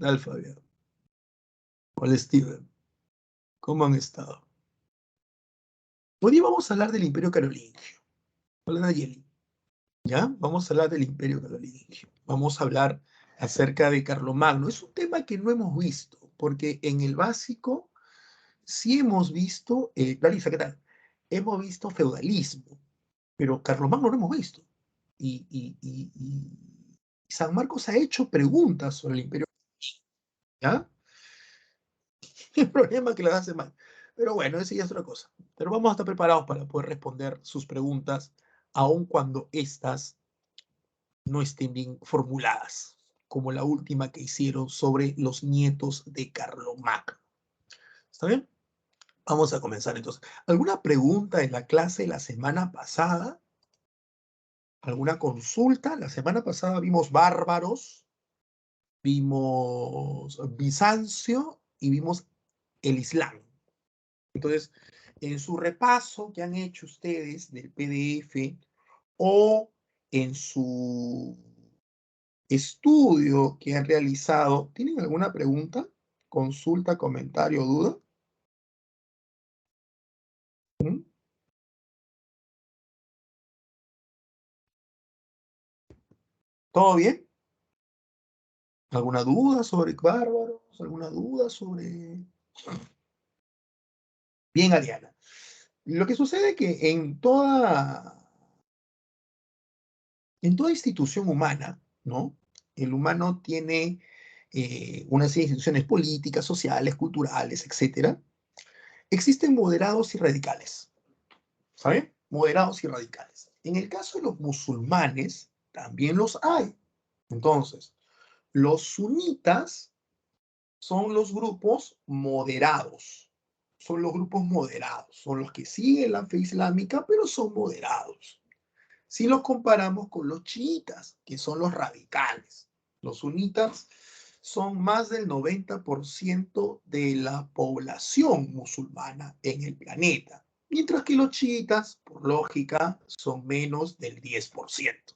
tal, Fabián? Hola, Steven. ¿Cómo han estado? Hoy día vamos a hablar del Imperio Carolingio. Hola, Nayeli. ¿Ya? Vamos a hablar del Imperio Carolingio. Vamos a hablar acerca de Carlomagno. Es un tema que no hemos visto, porque en el básico sí hemos visto, Clarisa, ¿qué tal? Hemos visto feudalismo, pero Carlomagno no hemos visto. Y San Marcos ha hecho preguntas sobre el Imperio, ¿ya? El problema es que las hace mal. Pero bueno, eso ya es otra cosa. Pero vamos a estar preparados para poder responder sus preguntas, aun cuando estas no estén bien formuladas, como la última que hicieron sobre los nietos de Carlomagno. ¿Está bien? Vamos a comenzar entonces. ¿Alguna pregunta en la clase la semana pasada? ¿Alguna consulta? La semana pasada vimos bárbaros, vimos Bizancio y vimos el Islam. Entonces, en su repaso que han hecho ustedes del PDF o en su estudio que han realizado, ¿tienen alguna pregunta, consulta, comentario o duda? ¿Mm? ¿Todo bien? ¿Alguna duda sobre bárbaros? ¿Alguna duda sobre...? Bien, Ariana. Lo que sucede es que en toda institución humana, ¿no? El humano tiene una serie de instituciones políticas, sociales, culturales, etcétera. Existen moderados y radicales, ¿saben? Moderados y radicales. En el caso de los musulmanes, también los hay. Entonces, los sunitas son los grupos moderados. Son los grupos moderados. Son los que siguen la fe islámica, pero son moderados. Si los comparamos con los chiitas, que son los radicales. Los sunitas son más del 90% de la población musulmana en el planeta, mientras que los chiitas, por lógica, son menos del 10%.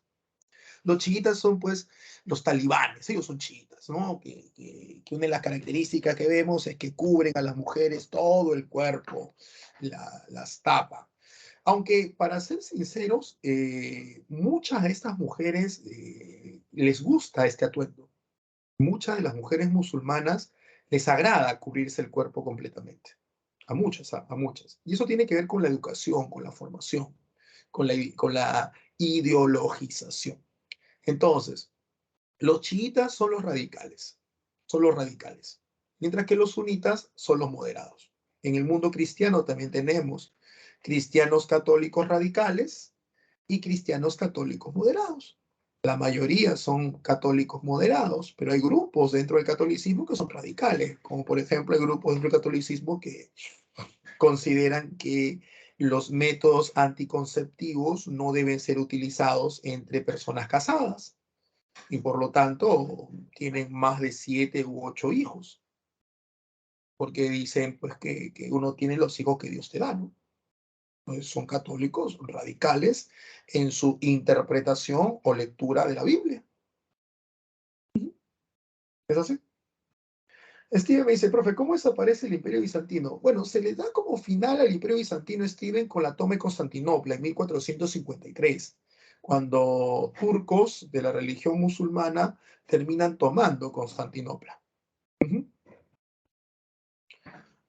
Los chiitas son, pues, los talibanes, ellos son chiitas, ¿no? Que una de las características que vemos es que cubren a las mujeres todo el cuerpo, las tapan. Aunque, para ser sinceros, muchas de estas mujeres les gusta este atuendo. Muchas de las mujeres musulmanas les agrada cubrirse el cuerpo completamente. A muchas, a muchas. Y eso tiene que ver con la educación, con la formación, con la ideologización. Entonces, los chiitas son los radicales, mientras que los sunitas son los moderados. En el mundo cristiano también tenemos cristianos católicos radicales y cristianos católicos moderados. La mayoría son católicos moderados, pero hay grupos dentro del catolicismo que son radicales, como por ejemplo hay grupos dentro del catolicismo que consideran que los métodos anticonceptivos no deben ser utilizados entre personas casadas y por lo tanto tienen más de 7 u 8 hijos, porque dicen pues que uno tiene los hijos que Dios te da, ¿no? Entonces, son católicos radicales en su interpretación o lectura de la Biblia. ¿Es así? Steven me dice, profe, ¿cómo desaparece el Imperio Bizantino? Bueno, se le da como final al Imperio Bizantino, Steven, con la toma de Constantinopla en 1453, cuando turcos de la religión musulmana terminan tomando Constantinopla. Uh-huh.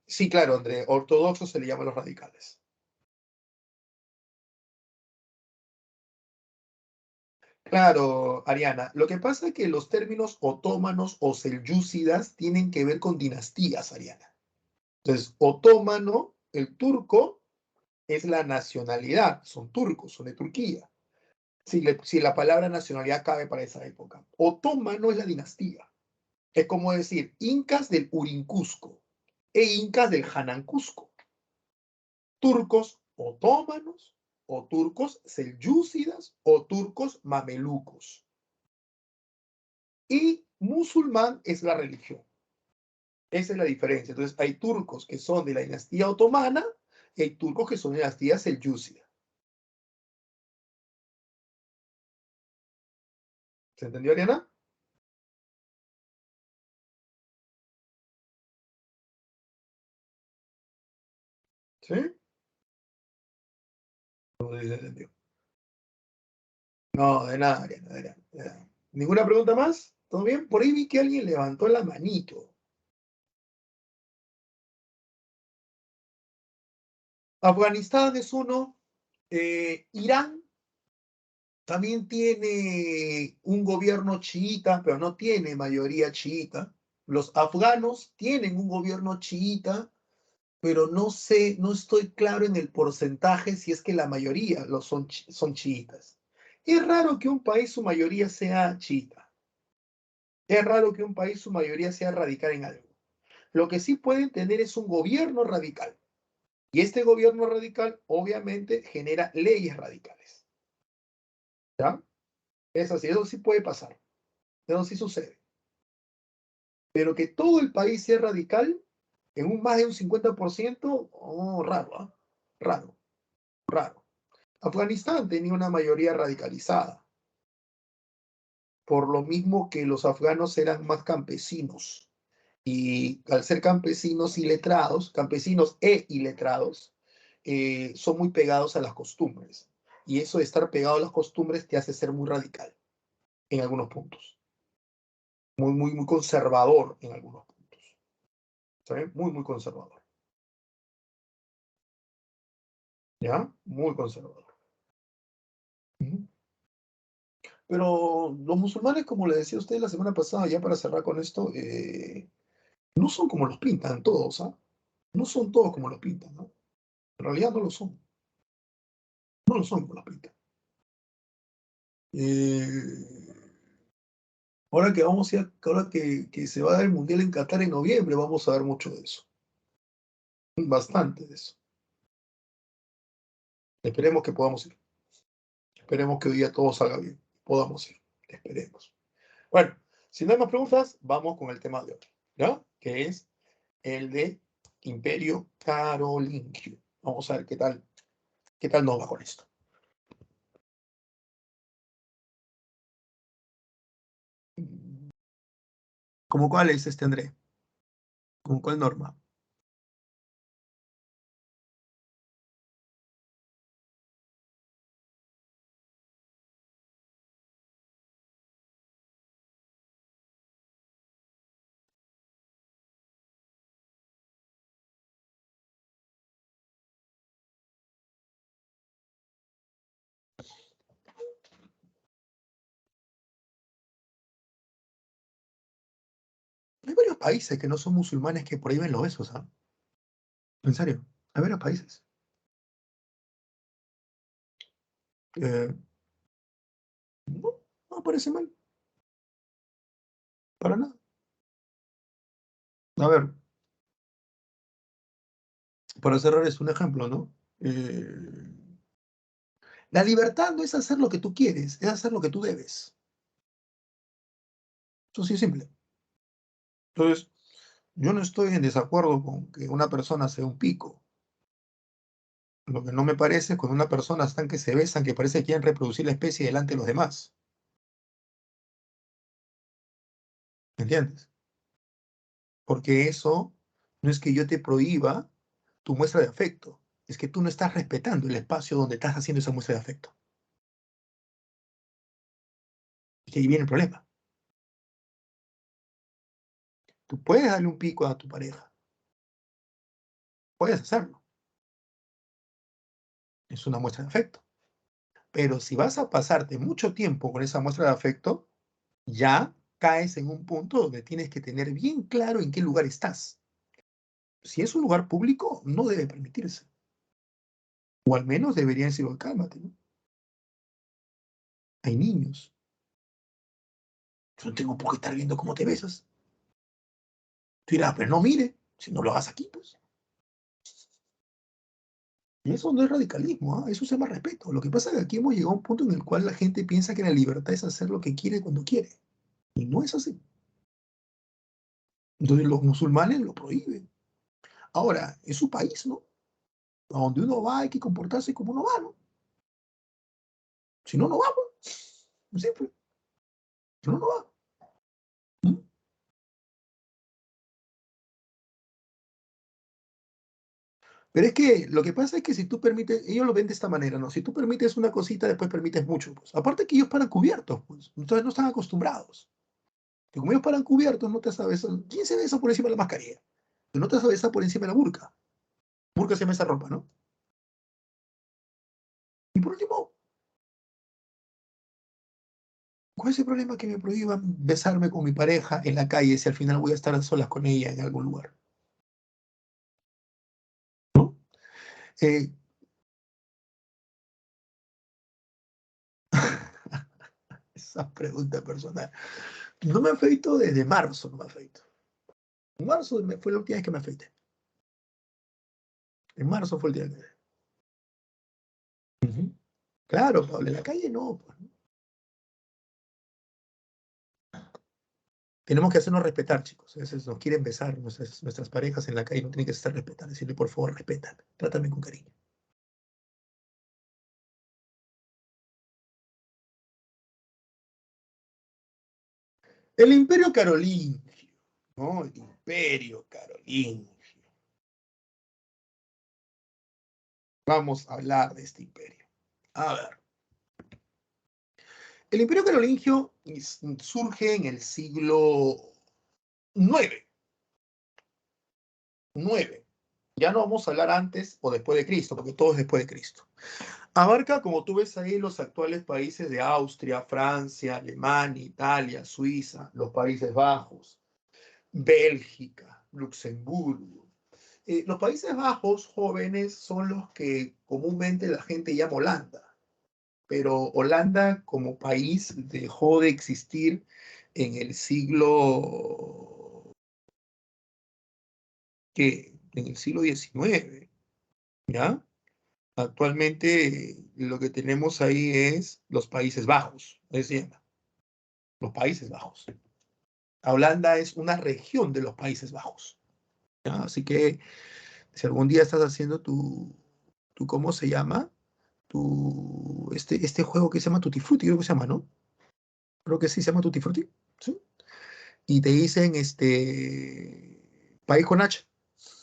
Sí, claro, André, ortodoxos se le llama a los radicales. Claro, Ariana, lo que pasa es que los términos otomanos o selyúcidas tienen que ver con dinastías, Ariana. Entonces, otomano, el turco, es la nacionalidad, son turcos, son de Turquía. Si la palabra nacionalidad cabe para esa época. Otomano es la dinastía. Es como decir incas del Urincusco e incas del Hanancusco. Turcos otomanos o turcos selyúcidas o turcos mamelucos. Y musulmán es la religión. Esa es la diferencia. Entonces, hay turcos que son de la dinastía otomana y hay turcos que son de la dinastía selyúcida. ¿Se entendió, Ariana? ¿Sí? No, sí se entendió. No, de nada, Ariana, de nada. ¿Ninguna pregunta más? ¿Todo bien? Por ahí vi que alguien levantó la manito. Afganistán es uno. Irán también tiene un gobierno chiita, pero no tiene mayoría chiita. Los afganos tienen un gobierno chiita, pero no sé, no estoy claro en el porcentaje si es que la mayoría son chiitas. Es raro que un país su mayoría sea chiita. Es raro que un país su mayoría sea radical en algo. Lo que sí pueden tener es un gobierno radical. Y este gobierno radical obviamente genera leyes radicales. ¿Ya? Es así, eso sí puede pasar. Eso sí sucede. Pero que todo el país sea radical en un más de un 50%, oh, raro, ¿eh? Raro, raro. Afganistán tenía una mayoría radicalizada, por lo mismo que los afganos eran más campesinos. Y al ser campesinos iletrados, campesinos e iletrados, son muy pegados a las costumbres. Y eso de estar pegado a las costumbres te hace ser muy radical en algunos puntos. Muy, muy, muy conservador en algunos puntos. ¿Saben? Muy, muy conservador. ¿Ya? Muy conservador. Ujú. Pero los musulmanes, como le decía a usted la semana pasada, ya para cerrar con esto, no son como los pintan todos, ¿ah? No son todos como los pintan, ¿no? En realidad no lo son. No lo son como los pintan. Eh, ahora que se va a dar el Mundial en Qatar en noviembre, vamos a ver mucho de eso. Bastante de eso. Esperemos que podamos ir. Esperemos que hoy día todo salga bien. Podamos ir. Esperemos. Bueno, si no hay más preguntas, vamos con el tema de hoy, ¿ya? Que es el de Imperio Carolingio. Vamos a ver qué tal nos va con esto. ¿Cómo cuál es este, André? ¿Cómo cuál norma? Hay varios países que no son musulmanes que prohíben los besos, ¿ah? En serio, hay varios países. Eh, no, no parece mal, para nada. A ver, para cerrar es un ejemplo, ¿no? La libertad no es hacer lo que tú quieres, es hacer lo que tú debes. Eso sí es simple. Entonces, yo no estoy en desacuerdo con que una persona sea un pico. Lo que no me parece es cuando una persona están que se besan, que parece que quieren reproducir la especie delante de los demás. ¿Me entiendes? Porque eso no es que yo te prohíba tu muestra de afecto, es que tú no estás respetando el espacio donde estás haciendo esa muestra de afecto. Y que ahí viene el problema. Tú puedes darle un pico a tu pareja, puedes hacerlo, es una muestra de afecto. Pero si vas a pasarte mucho tiempo con esa muestra de afecto, ya caes en un punto donde tienes que tener bien claro en qué lugar estás. Si es un lugar público, no debe permitirse. O al menos deberían decir, "Oh, cálmate, ¿no? Hay niños. Yo no tengo por qué estar viendo cómo te besas. Tú dirás, pero no mire, si no lo hagas aquí, pues. Y eso no es radicalismo, ¿ah? Eso se llama respeto. Lo que pasa es que aquí hemos llegado a un punto en el cual la gente piensa que la libertad es hacer lo que quiere cuando quiere. Y no es así. Entonces los musulmanes lo prohíben. Ahora, es su país, ¿no? A donde uno va hay que comportarse como uno va, ¿no? Si no, no va, pues. Es simple. Si no, no va. ¿Mm? Pero es que lo que pasa es que si tú permites, ellos lo ven de esta manera, ¿no? Si tú permites una cosita, después permites mucho, pues. Aparte que ellos paran cubiertos, pues. Entonces no están acostumbrados. Que como ellos paran cubiertos, no te sabes. ¿Quién se besa por encima de la mascarilla? Que no te sabes besar por encima de la burka. Burka se llama esa ropa, ¿no? Y por último, ¿cuál es el problema que me prohíban besarme con mi pareja en la calle si al final voy a estar a solas con ella en algún lugar? ¿No? Eh, esa pregunta personal. No me afeito desde marzo, no me afeito. En marzo fue la última vez que me afeité. En marzo fue el día que... Ujú. Claro, Pablo, en la calle no, pues. Tenemos que hacernos respetar, chicos. A veces nos quieren besar nuestras parejas en la calle, no tienen que estar respetando. Decirle, por favor, respétame, trátame con cariño. El Imperio Carolingio, ¿no? El Imperio Carolingio. Vamos a hablar de este imperio. A ver, el Imperio Carolingio surge en el siglo IX. 9. Ya no vamos a hablar antes o después de Cristo, porque todo es después de Cristo. Abarca, como tú ves ahí, los actuales países de Austria, Francia, Alemania, Italia, Suiza, los Países Bajos, Bélgica, Luxemburgo. Los Países Bajos jóvenes son los que comúnmente la gente llama Holanda, pero Holanda como país dejó de existir en el siglo, ¿qué? En el siglo XIX, ¿ya? Actualmente lo que tenemos ahí es los Países Bajos, es decir, los Países Bajos. Holanda es una región de los Países Bajos, ¿ya? Así que si algún día estás haciendo ¿cómo se llama? Este juego que se llama Tutti Frutti, creo que se llama, ¿no? Creo que sí se llama Tutti Frutti, ¿sí? Y te dicen, país con H,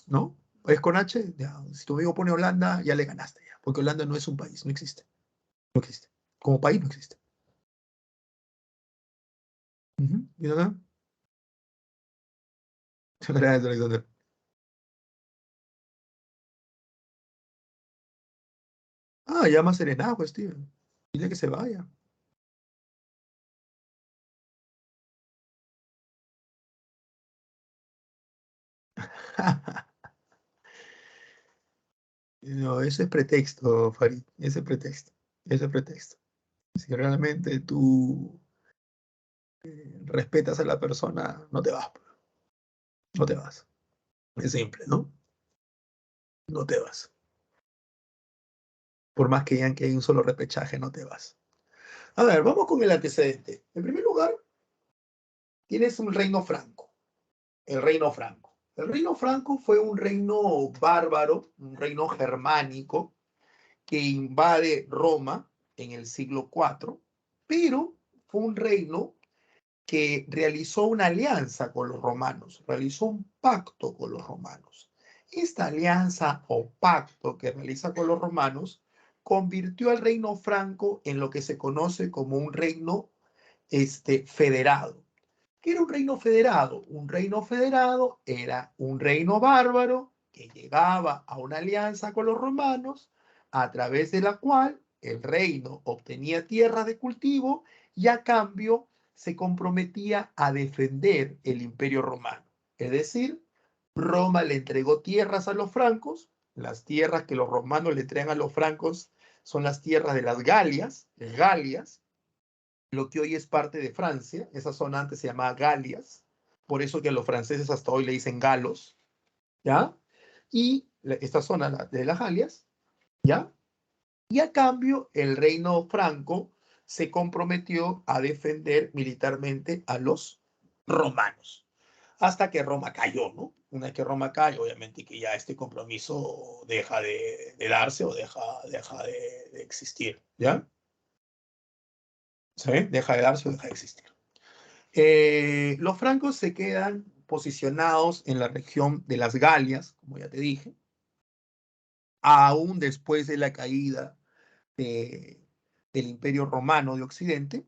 ¿no? País con H, ya, si tu amigo pone Holanda, ya le ganaste, ya, porque Holanda no es un país, no existe, no existe. Como país no existe. Ujú. ¿Y acá? Gracias, Alexander. Ah, llama a Serena, pues, tío. Dile que se vaya. No, ese es pretexto, Farid. Ese es pretexto. Ese es pretexto. Si realmente tú respetas a la persona, no te vas, pues. No te vas. Es simple, ¿no? No te vas. Por más que digan que hay un solo repechaje, no te vas. A ver, vamos con el antecedente. En primer lugar, tienes un reino franco. El reino franco. El reino franco fue un reino bárbaro, un reino germánico, que invade Roma en el siglo IV, pero fue un reino que realizó una alianza con los romanos, realizó un pacto con los romanos. Esta alianza o pacto que realiza con los romanos convirtió al reino franco en lo que se conoce como un reino federado. ¿Qué era un reino federado? Un reino federado era un reino bárbaro que llegaba a una alianza con los romanos, a través de la cual el reino obtenía tierras de cultivo y a cambio se comprometía a defender el imperio romano. Es decir, Roma le entregó tierras a los francos, las tierras que los romanos le entregan a los francos son las tierras de las Galias, lo que hoy es parte de Francia. Esa zona antes se llamaba Galias, por eso que los franceses hasta hoy le dicen galos, ¿ya? Y esta zona de las Galias, ¿ya? Y a cambio, el reino franco se comprometió a defender militarmente a los romanos, hasta que Roma cayó, ¿no? Una vez que Roma cae, obviamente que ya este compromiso deja de darse o deja de existir, ¿ya? ¿Sí? Deja de darse o deja de existir. Los francos se quedan posicionados en la región de las Galias, como ya te dije, aún después de la caída del Imperio Romano de Occidente.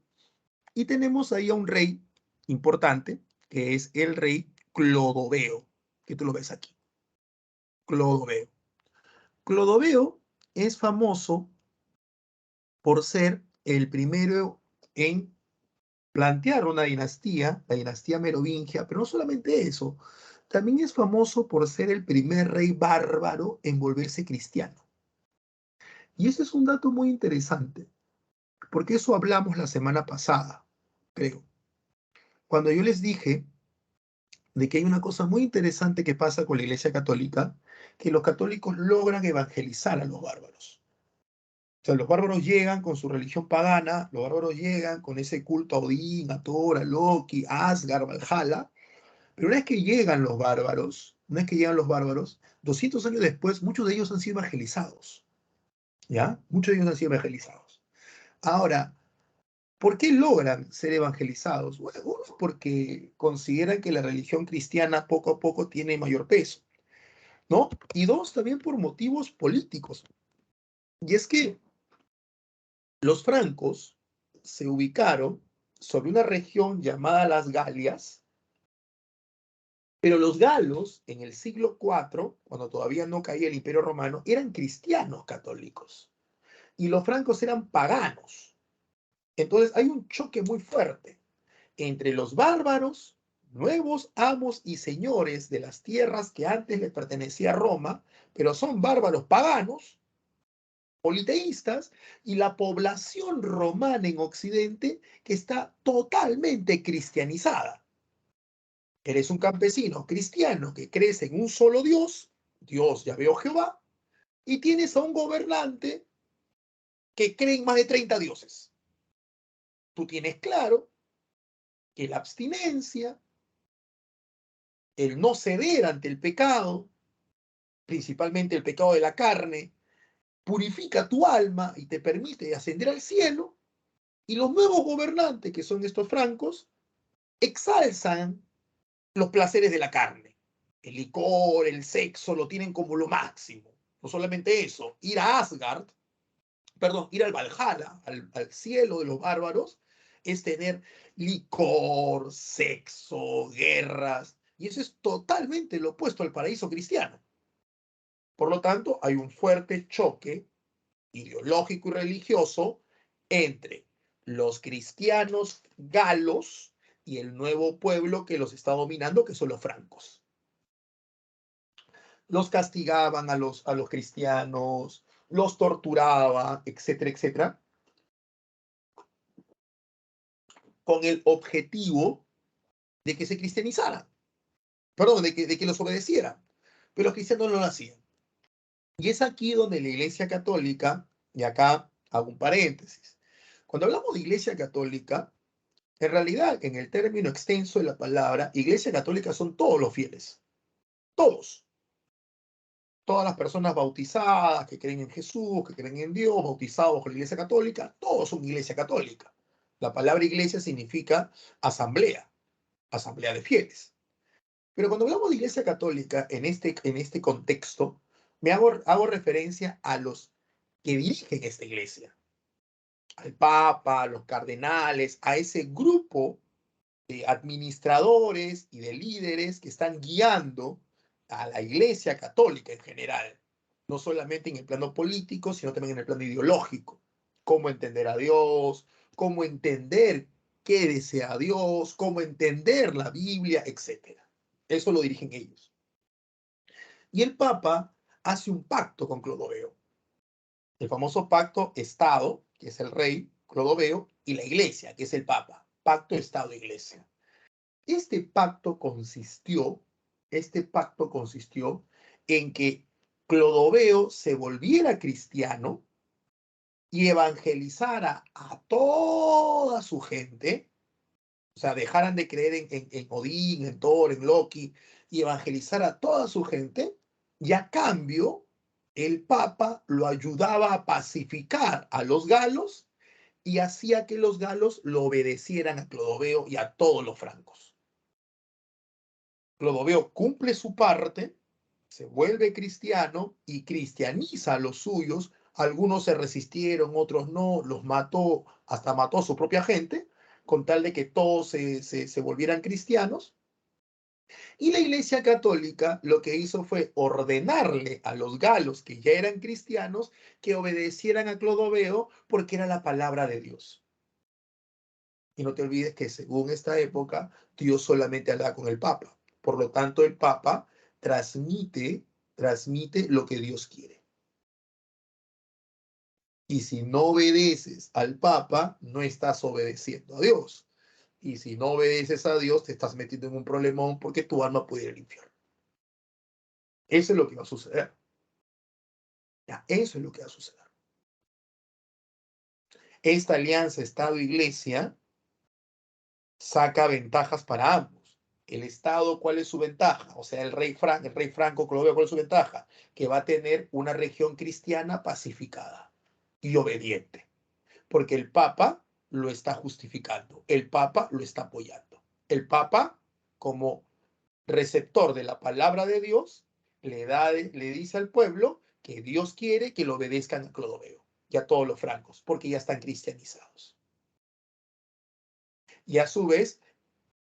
Y tenemos ahí a un rey importante, que es el rey Clodoveo, que tú lo ves aquí. Clodoveo. Clodoveo es famoso por ser el primero en plantear una dinastía, la dinastía merovingia, pero no solamente eso, también es famoso por ser el primer rey bárbaro en volverse cristiano. Y ese es un dato muy interesante, porque eso hablamos la semana pasada, creo, cuando yo les dije de que hay una cosa muy interesante que pasa con la Iglesia Católica, que los católicos logran evangelizar a los bárbaros. O sea, los bárbaros llegan con su religión pagana, los bárbaros llegan con ese culto a Odín, a Thor, a Loki, a Asgard, Valhalla, pero una vez que llegan los bárbaros, 200 años después, muchos de ellos han sido evangelizados, ¿ya? Muchos de ellos han sido evangelizados. Ahora, ¿por qué logran ser evangelizados? Bueno, uno, porque consideran que la religión cristiana poco a poco tiene mayor peso, ¿no? Y dos, también por motivos políticos. Y es que los francos se ubicaron sobre una región llamada las Galias, pero los galos en el siglo IV, cuando todavía no caía el Imperio Romano, eran cristianos católicos y los francos eran paganos. Entonces hay un choque muy fuerte entre los bárbaros, nuevos amos y señores de las tierras que antes le pertenecía a Roma, pero son bárbaros paganos, politeístas, y la población romana en Occidente que está totalmente cristianizada. Eres un campesino cristiano que crece en un solo Dios, Dios Yahvé o Jehová, y tienes a un gobernante que cree en más de 30 dioses. Tú tienes claro que la abstinencia, el no ceder ante el pecado, principalmente el pecado de la carne, purifica tu alma y te permite ascender al cielo, y los nuevos gobernantes, que son estos francos, exalzan los placeres de la carne. El licor, el sexo, lo tienen como lo máximo. No solamente eso, ir a Asgard, perdón, ir al Valhalla, al cielo de los bárbaros, es tener licor, sexo, guerras, y eso es totalmente lo opuesto al paraíso cristiano. Por lo tanto, hay un fuerte choque ideológico y religioso entre los cristianos galos y el nuevo pueblo que los está dominando, que son los francos. Los castigaban a los cristianos, los torturaban, etcétera, etcétera, con el objetivo de que se cristianizaran, perdón, de que los obedecieran, pero los cristianos no lo hacían. Y es aquí donde la Iglesia Católica, y acá hago un paréntesis, cuando hablamos de Iglesia Católica, en realidad, en el término extenso de la palabra, Iglesia Católica son todos los fieles, todos, todas las personas bautizadas, que creen en Jesús, que creen en Dios, bautizados con la Iglesia Católica, todos son Iglesia Católica. La palabra iglesia significa asamblea, asamblea de fieles. Pero cuando hablamos de Iglesia Católica en este contexto, hago referencia a los que dirigen esta iglesia, al Papa, a los cardenales, a ese grupo de administradores y de líderes que están guiando a la Iglesia Católica en general, no solamente en el plano político, sino también en el plano ideológico. Cómo entender a Dios, cómo entender qué desea Dios, cómo entender la Biblia, etcétera. Eso lo dirigen ellos. Y el Papa hace un pacto con Clodoveo, el famoso pacto Estado, que es el rey Clodoveo, y la Iglesia, que es el Papa, pacto Estado-Iglesia. Este pacto consistió, este pacto consistió en que Clodoveo se volviera cristiano y evangelizara a toda su gente, o sea, dejaran de creer en Odín, en Thor, en Loki, y evangelizar a toda su gente, y a cambio, el Papa lo ayudaba a pacificar a los galos y hacía que los galos lo obedecieran a Clodoveo y a todos los francos. Clodoveo cumple su parte, se vuelve cristiano y cristianiza a los suyos. Algunos se resistieron, otros no, los mató, hasta mató a su propia gente, con tal de que todos se volvieran cristianos. Y la Iglesia Católica lo que hizo fue ordenarle a los galos que ya eran cristianos que obedecieran a Clodoveo porque era la palabra de Dios. Y no te olvides que según esta época, Dios solamente habla con el Papa. Por lo tanto, el Papa transmite lo que Dios quiere. Y si no obedeces al Papa, no estás obedeciendo a Dios. Y si no obedeces a Dios, te estás metiendo en un problemón porque tu alma puede ir al infierno. Eso es lo que va a suceder. Ya, eso es lo que va a suceder. Esta alianza Estado-Iglesia saca ventajas para ambos. El Estado, ¿cuál es su ventaja? O sea, el rey Franco Clodoveo, ¿cuál es su ventaja? Que va a tener una región cristiana pacificada y obediente, porque el Papa lo está justificando, el Papa lo está apoyando. El Papa, como receptor de la palabra de Dios, le dice al pueblo que Dios quiere que lo obedezcan a Clodoveo y a todos los francos, porque ya están cristianizados. Y a su vez,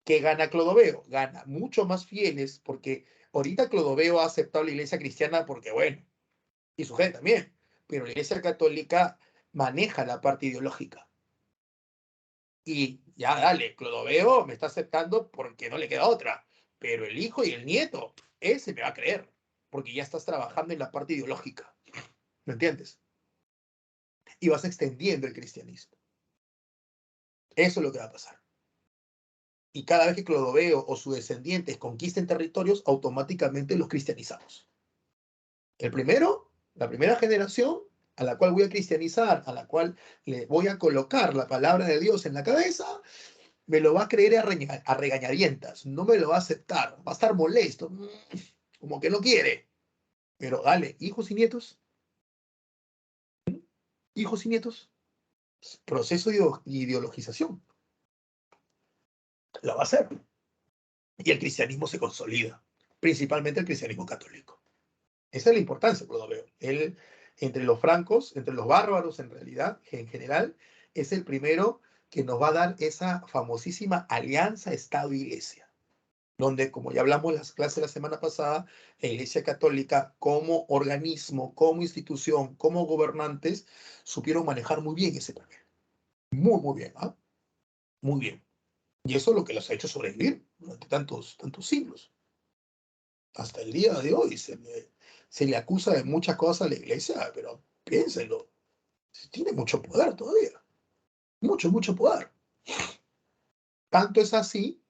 ¿qué gana Clodoveo? Gana mucho más fieles, porque ahorita Clodoveo ha aceptado la iglesia cristiana porque, bueno, y su gente también, pero la iglesia católica maneja la parte ideológica. Y ya, dale, Clodoveo me está aceptando porque no le queda otra, pero el hijo y el nieto, ese me va a creer, porque ya estás trabajando en la parte ideológica, ¿me entiendes? Y vas extendiendo el cristianismo. Eso es lo que va a pasar. Y cada vez que Clodoveo o sus descendientes conquisten territorios, automáticamente los cristianizamos. El primero, la primera generación a la cual voy a cristianizar, a la cual le voy a colocar la palabra de Dios en la cabeza, me lo va a creer a regañadientas, no me lo va a aceptar, va a estar molesto, como que no quiere. Pero dale, hijos y nietos, hijos y nietos, proceso de ideologización, lo va a hacer. Y el cristianismo se consolida, principalmente el cristianismo católico. Esa es la importancia, lo veo. Él, entre los francos, entre los bárbaros en realidad, en general, es el primero que nos va a dar esa famosísima alianza Estado-Iglesia, donde, como ya hablamos en las clases la semana pasada, la Iglesia Católica como organismo, como institución, como gobernantes, supieron manejar muy bien ese papel. Muy, muy bien, ¿ah? Muy bien. Y eso es lo que los ha hecho sobrevivir durante tantos siglos. Hasta el día de hoy se le acusa de muchas cosas a la iglesia, pero piénsenlo, tiene mucho poder todavía, mucho, mucho poder. Tanto es así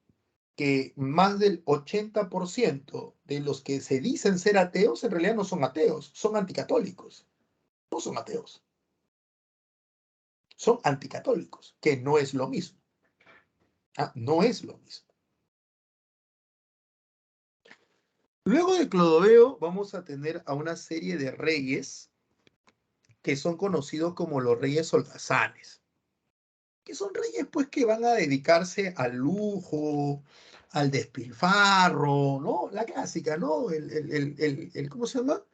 que más del 80% de los que se dicen ser ateos en realidad no son ateos, son anticatólicos. No son ateos, son anticatólicos, que no es lo mismo. No es lo mismo. Luego de Clodoveo vamos a tener a una serie de reyes que son conocidos como los reyes holgazanes, que son reyes pues que van a dedicarse al lujo, al despilfarro, ¿no? La clásica, ¿no? ¿Cómo se llama?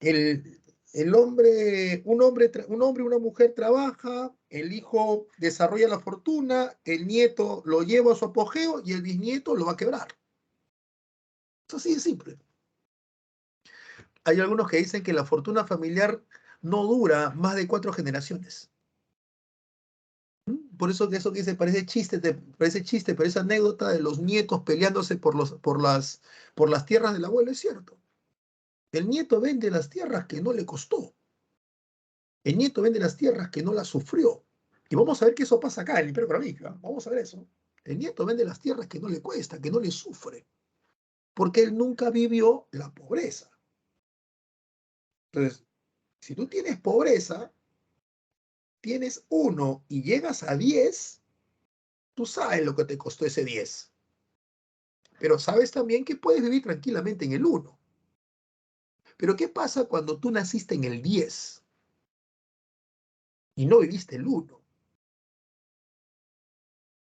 El hombre, un hombre y una mujer trabaja, el hijo desarrolla la fortuna, el nieto lo lleva a su apogeo y el bisnieto lo va a quebrar. Es así de simple. Hay algunos que dicen que la fortuna familiar no dura más de 4 generaciones. Por eso que dice, parece chiste, parece anécdota de los nietos peleándose por las tierras del abuelo, es cierto. El nieto vende las tierras que no le costó. El nieto vende las tierras que no las sufrió. Y vamos a ver que eso pasa acá en el Imperio Económico. Vamos a ver eso. El nieto vende las tierras que no le cuesta, que no le sufre, porque él nunca vivió la pobreza. Entonces, si tú tienes pobreza, tienes 1 y llegas a 10, tú sabes lo que te costó ese 10. Pero sabes también que puedes vivir tranquilamente en el 1. Pero ¿qué pasa cuando tú naciste en el 10 y no viviste el 1?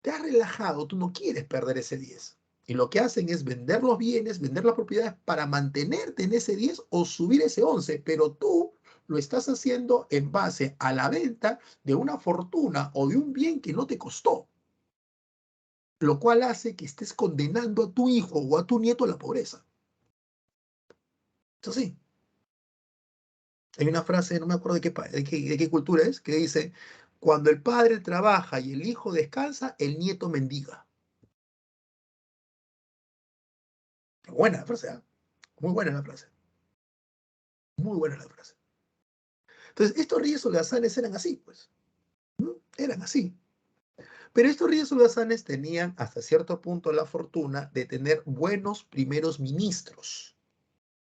Te has relajado, tú no quieres perder ese 10. Y lo que hacen es vender los bienes, vender las propiedades para mantenerte en ese 10 o subir ese 11, pero tú lo estás haciendo en base a la venta de una fortuna o de un bien que no te costó, lo cual hace que estés condenando a tu hijo o a tu nieto a la pobreza. Eso sí, hay una frase, no me acuerdo de qué cultura es, que dice, cuando el padre trabaja y el hijo descansa, el nieto mendiga. Buena la frase, ¿eh? Muy buena la frase, muy buena la frase. Entonces, estos reyes holgazanes eran así, pues, ¿no? Eran así. Pero estos reyes holgazanes tenían hasta cierto punto la fortuna de tener buenos primeros ministros,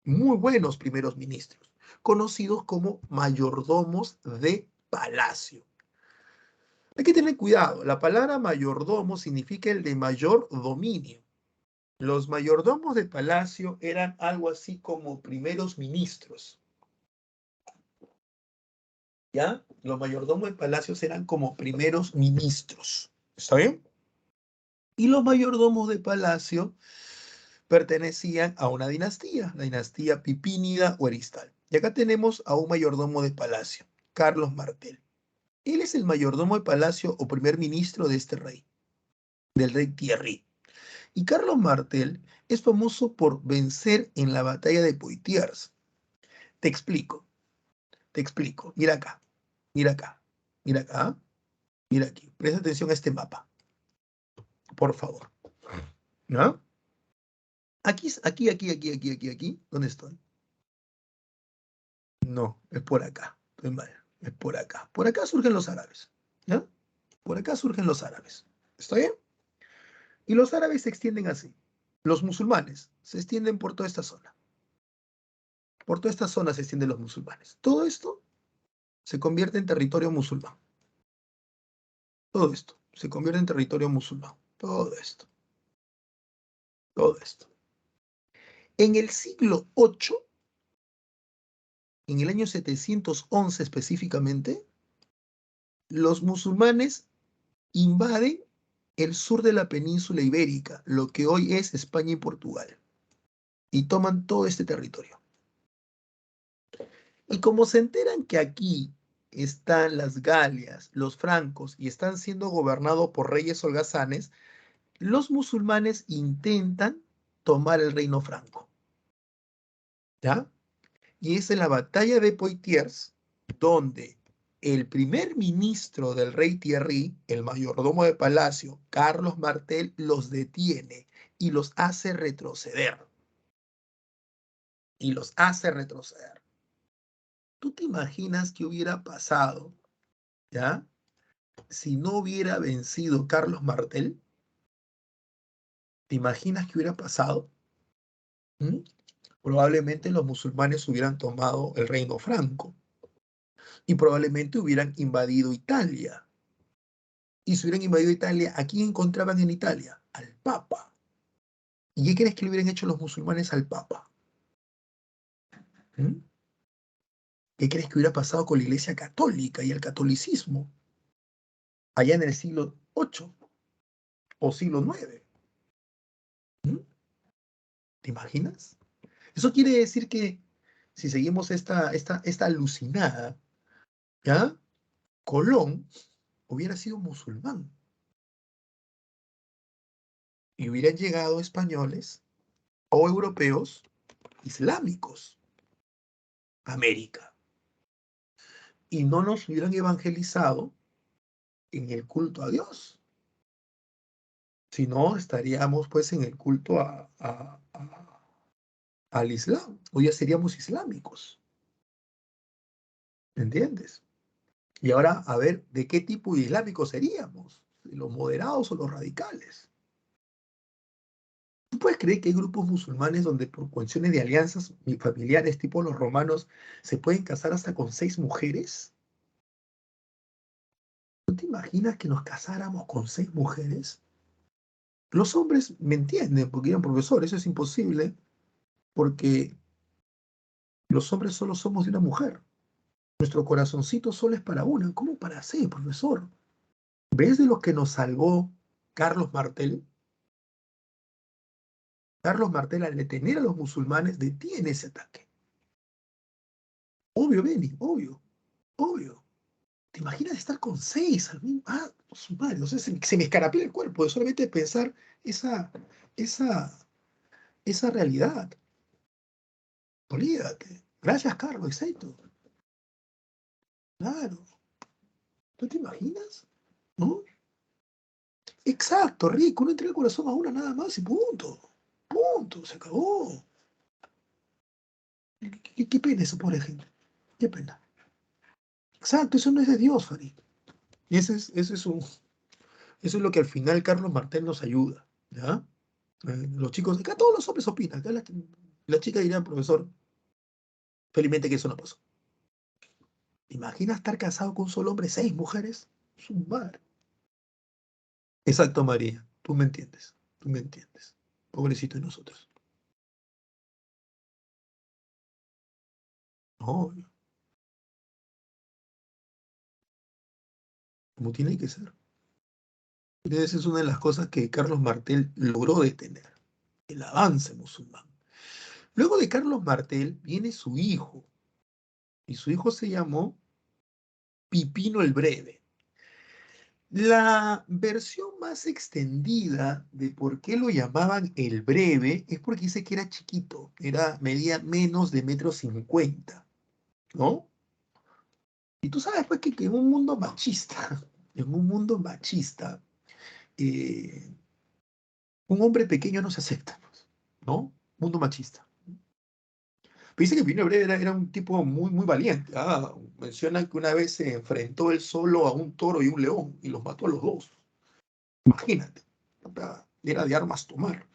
muy buenos primeros ministros, conocidos como mayordomos de palacio. Hay que tener cuidado, la palabra mayordomo significa el de mayor dominio. Los mayordomos de palacio eran algo así como primeros ministros, ¿ya? Los mayordomos de palacios eran como primeros ministros, ¿está bien? Y los mayordomos de palacio pertenecían a una dinastía, la dinastía Pipínida o Aristal. Y acá tenemos a un mayordomo de palacio, Carlos Martel. Él es el mayordomo de palacio o primer ministro de este rey, del rey Thierry. Y Carlos Martel es famoso por vencer en la batalla de Poitiers. Te explico, te explico. Mira acá, mira acá, mira acá, mira aquí. Presta atención a este mapa, por favor. ¿No? Aquí. ¿Dónde estoy? No, es por acá. Estoy mal. Es por acá. Por acá surgen los árabes. ¿Ya? Por acá surgen los árabes. ¿Está bien? Y los árabes se extienden así. Los musulmanes se extienden por toda esta zona. Por toda esta zona se extienden los musulmanes. Todo esto se convierte en territorio musulmán. Todo esto se convierte en territorio musulmán. Todo esto. Todo esto. En el siglo VIII, en el año 711 específicamente, los musulmanes invaden el sur de la península ibérica, lo que hoy es España y Portugal, y toman todo este territorio. Y como se enteran que aquí están las Galias, los francos, y están siendo gobernados por reyes holgazanes, los musulmanes intentan tomar el reino franco. ¿Ya? Y es en la batalla de Poitiers donde el primer ministro del rey Thierry, el mayordomo de palacio, Carlos Martel, los detiene y los hace retroceder. Y los hace retroceder. ¿Tú te imaginas qué hubiera pasado, ya, si no hubiera vencido Carlos Martel? ¿Te imaginas qué hubiera pasado? ¿Mm? Probablemente los musulmanes hubieran tomado el reino franco y probablemente hubieran invadido Italia. Y si hubieran invadido Italia, ¿a quién encontraban en Italia? Al Papa. ¿Y qué crees que le hubieran hecho los musulmanes al Papa? ¿Mm? ¿Qué crees que hubiera pasado con la Iglesia Católica y el catolicismo allá en el siglo VIII o siglo IX? ¿Mm? ¿Te imaginas? Eso quiere decir que si seguimos esta alucinada, ¿ya? Colón hubiera sido musulmán y hubieran llegado españoles o europeos islámicos a América y no nos hubieran evangelizado en el culto a Dios. Si no, estaríamos pues en el culto al Islam. O ya seríamos islámicos. ¿Me entiendes? Y ahora, a ver, ¿de qué tipo de islámicos seríamos? ¿De los moderados o los radicales? ¿Tú puedes creer que hay grupos musulmanes donde por cuestiones de alianzas familiares tipo los romanos se pueden casar hasta con 6 mujeres? ¿Tú te imaginas que nos casáramos con 6 mujeres? Los hombres me entienden porque eran profesores, eso es imposible porque los hombres solo somos de una mujer. Nuestro corazoncito solo es para una. ¿Cómo para 6, profesor? ¿Ves de lo que nos salvó Carlos Martel? Carlos Martel, al detener a los musulmanes, detiene ese ataque. Obvio, Benny, obvio, obvio. ¿Te imaginas estar con 6 al mismo? Ah, madre, o sea, se me escarapela el cuerpo de solamente pensar esa, esa, esa realidad. Olvídate. Gracias, Carlos, exacto. Claro. ¿Tú te imaginas? ¿No? Exacto, Rico. Uno entrega el corazón a una nada más y punto. Punto. Se acabó. ¿Qué pena eso, pobre gente? Qué pena. Exacto, eso no es de Dios, Farid. Y eso es lo que al final Carlos Martel nos ayuda. ¿Ya? Los chicos, acá todos los hombres opinan. Acá la chica diría, profesor, felizmente que eso no pasó. ¿Imagina estar casado con un solo hombre, 6 mujeres? Es un mar. Exacto, María. Tú me entiendes. Tú me entiendes. Pobrecito de nosotros. No, como tiene que ser. Y esa es una de las cosas que Carlos Martel logró detener, el avance musulmán. Luego de Carlos Martel viene su hijo, y su hijo se llamó Pipino el Breve. La versión más extendida de por qué lo llamaban el Breve es porque dice que era chiquito, medía menos de 1,50 m, ¿no? Y tú sabes pues que en un mundo machista, en un mundo machista, eh, un hombre pequeño no se acepta, pues, ¿no? Mundo machista. Pero dice que Pino Breve era un tipo muy, muy valiente. Mencionan que una vez se enfrentó él solo a un toro y un león y los mató a los dos. Imagínate. Era de armas tomar.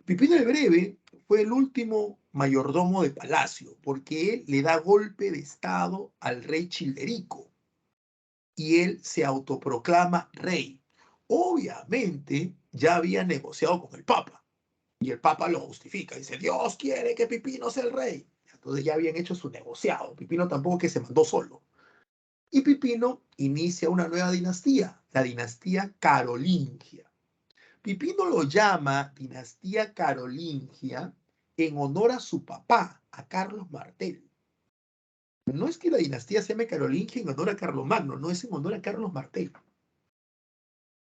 Pipino el Breve fue el último mayordomo de palacio, porque él le da golpe de estado al rey Childerico y él se autoproclama rey. Obviamente ya había negociado con el Papa y el Papa lo justifica. Dice, Dios quiere que Pipino sea el rey. Entonces ya habían hecho su negociado. Pipino tampoco que se mandó solo. Y Pipino inicia una nueva dinastía, la dinastía carolingia. Pipino lo llama dinastía carolingia en honor a su papá, a Carlos Martel. No es que la dinastía se llame carolingia en honor a Carlomagno, no es en honor a Carlos Martel.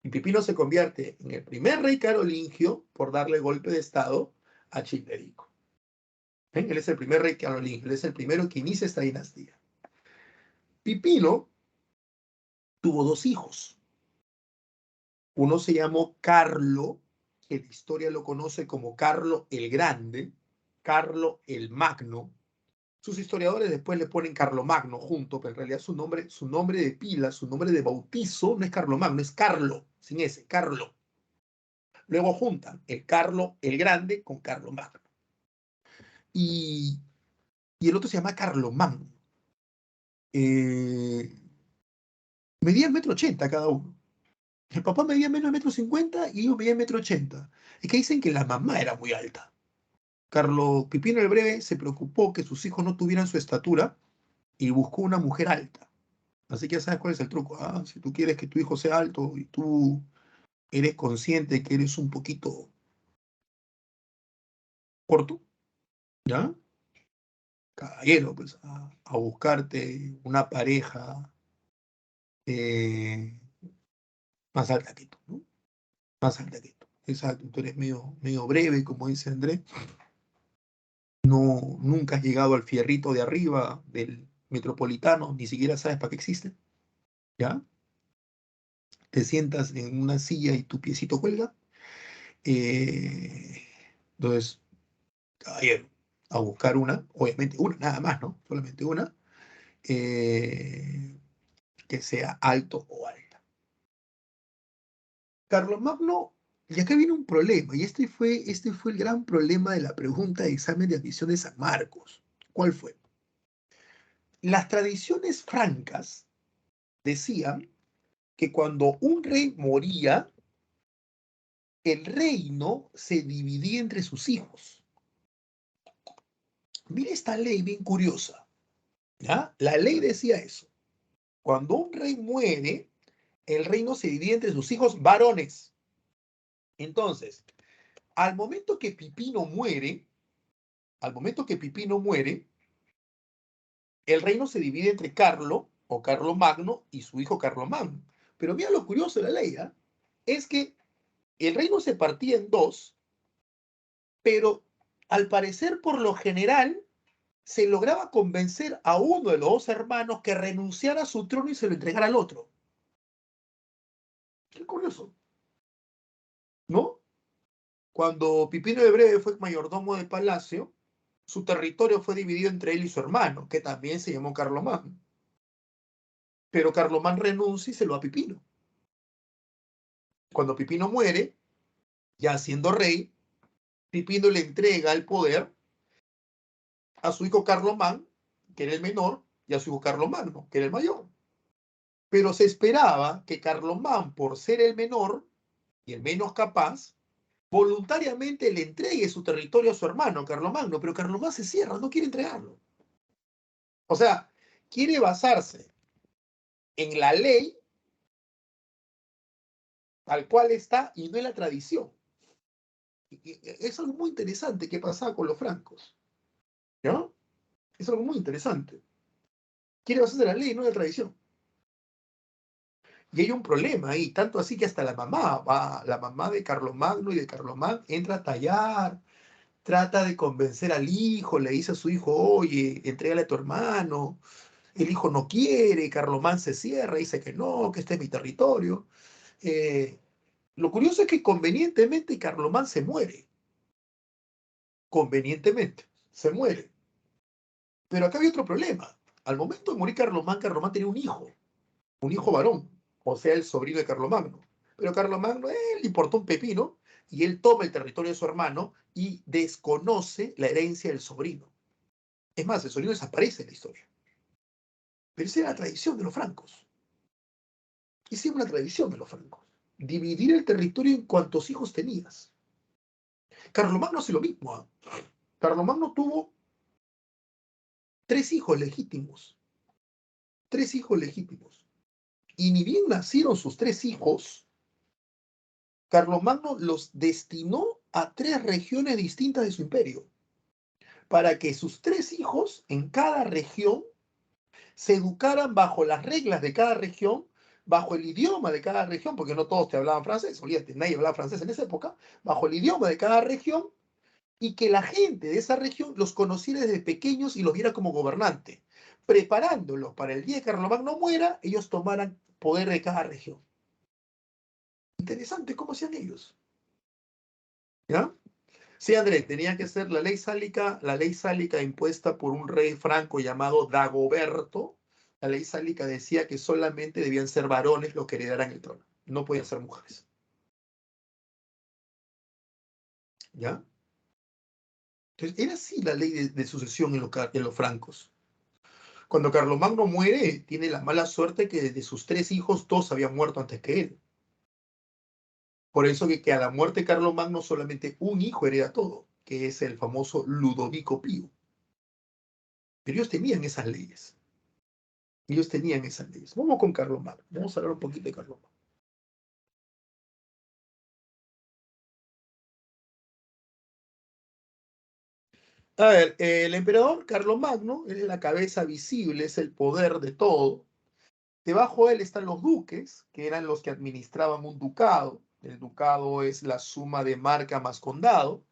Y Pipino se convierte en el primer rey carolingio por darle golpe de estado a Childerico. ¿Ven? Él es el primer rey carolingio, él es el primero que inicia esta dinastía. Pipino tuvo 2 hijos. Uno se llamó Carlo, que la historia lo conoce como Carlo el Grande, Carlo el Magno. Sus historiadores después le ponen Carlomagno junto, pero en realidad su nombre de pila, su nombre de bautizo no es Carlomagno, es Carlo, sin ese, Carlo. Luego juntan el Carlo el Grande con Carlomagno. Y, y el otro se llama Carlomagno. Medían 1,80 m cada uno. El papá medía menos de 1,50 m y ellos medían 1,80 m. Es que dicen que la mamá era muy alta. Carlos Pipino el Breve se preocupó que sus hijos no tuvieran su estatura y buscó una mujer alta. Así que ya sabes cuál es el truco. Si tú quieres que tu hijo sea alto y tú eres consciente que eres un poquito corto, ¿ya? Caballero, pues a buscarte una pareja eh, más alta que tú, ¿no? Más alta que tú. Exacto, tú eres medio breve, como dice Andrés. No, nunca has llegado al fierrito de arriba del metropolitano, ni siquiera sabes para qué existe, ¿ya? Te sientas en una silla y tu piecito cuelga. Eh, entonces, caballero, a buscar una, obviamente una, nada más, ¿no? Solamente una, eh, que sea alto o alta. Carlomagno, y acá viene un problema, y este fue el gran problema de la pregunta de examen de admisión de San Marcos. ¿Cuál fue? Las tradiciones francas decían que cuando un rey moría, el reino se dividía entre sus hijos. Mira esta ley bien curiosa, ¿ya? La ley decía eso. Cuando un rey muere, el reino se divide entre sus hijos varones. Entonces, Al momento que Pipino muere, al momento que Pipino muere, el reino se divide entre Carlo o Carlomagno y su hijo Carlomagno. Pero mira lo curioso de la ley, ¿eh? Es que el reino se partía en dos, pero al parecer por lo general se lograba convencer a uno de los dos hermanos que renunciara a su trono y se lo entregara al otro. Qué curioso, ¿no? Cuando Pipino de Breve fue mayordomo de palacio, su territorio fue dividido entre él y su hermano, que también se llamó Carlomagno. Pero Carlomán renuncia y se lo da a Pipino. Cuando Pipino muere, ya siendo rey, Pipino le entrega el poder a su hijo Carlomán, que era el menor, y a su hijo Carlomagno, que era el mayor. Pero se esperaba que Carlomán, por ser el menor y el menos capaz, voluntariamente le entregue su territorio a su hermano, Carlomagno, pero Carlomán se cierra, no quiere entregarlo. O sea, quiere basarse en la ley tal cual está y no en la tradición. Es algo muy interesante que pasaba con los francos, ¿no? Es algo muy interesante. Quiere basarse en la ley y no en la tradición. Y hay un problema ahí, tanto así que hasta la mamá de Carlomagno y de Carlomán entra a tallar, trata de convencer al hijo, le dice a su hijo, oye, entrégale a tu hermano, el hijo no quiere, Carlomán se cierra, dice que este es mi territorio. Eh, lo curioso es que convenientemente Carlomán se muere, convenientemente, se muere. Pero acá había otro problema. Al momento de morir Carlomán, Carlomán tenía un hijo varón, o sea, el sobrino de Carlomagno. Pero Carlomagno, él le importó un pepino y él toma el territorio de su hermano y desconoce la herencia del sobrino. Es más, el sobrino desaparece en la historia. Pero esa era la tradición de los francos. Esa era una tradición de los francos. Dividir el territorio en cuantos hijos tenías. Carlomagno hace lo mismo. Carlomagno tuvo tres hijos legítimos. Tres hijos legítimos. Y ni bien nacieron sus tres hijos, Carlomagno los destinó a tres regiones distintas de su imperio, para que sus tres hijos en cada región se educaran bajo las reglas de cada región, bajo el idioma de cada región, porque no todos te hablaban francés, olvídate, nadie hablaba francés en esa época, bajo el idioma de cada región, y que la gente de esa región los conociera desde pequeños y los viera como gobernante, preparándolos para el día que Carlomagno muera, ellos tomaran poder de cada región. Interesante cómo hacían ellos, ¿ya? Sí, André, tenía que ser la ley sálica impuesta por un rey franco llamado Dagoberto. La ley sálica decía que solamente debían ser varones los que heredaran el trono, no podían ser mujeres. ¿Ya? Entonces, era así la ley de sucesión en los francos. Cuando Carlomagno muere, tiene la mala suerte que de sus tres hijos, dos habían muerto antes que él. Por eso que a la muerte de Carlomagno solamente un hijo hereda todo, que es el famoso Ludovico Pío. Pero ellos tenían esas leyes. Ellos tenían esas leyes. Vamos con Carlomagno. Vamos a hablar un poquito de Carlomagno. A ver, el emperador Carlomagno es la cabeza visible, es el poder de todo. Debajo de él están los duques, que eran los que administraban un ducado. El ducado es la suma de marca más condado.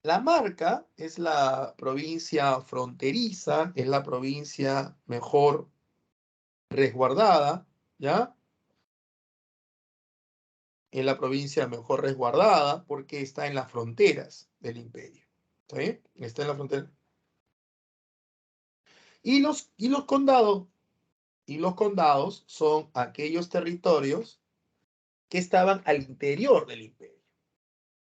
La marca es la provincia fronteriza, es la provincia mejor resguardada, ¿ya? Es la provincia mejor resguardada porque está en las fronteras del imperio. ¿Está bien? Está en la frontera. Y los condados, y los condados son aquellos territorios que estaban al interior del imperio.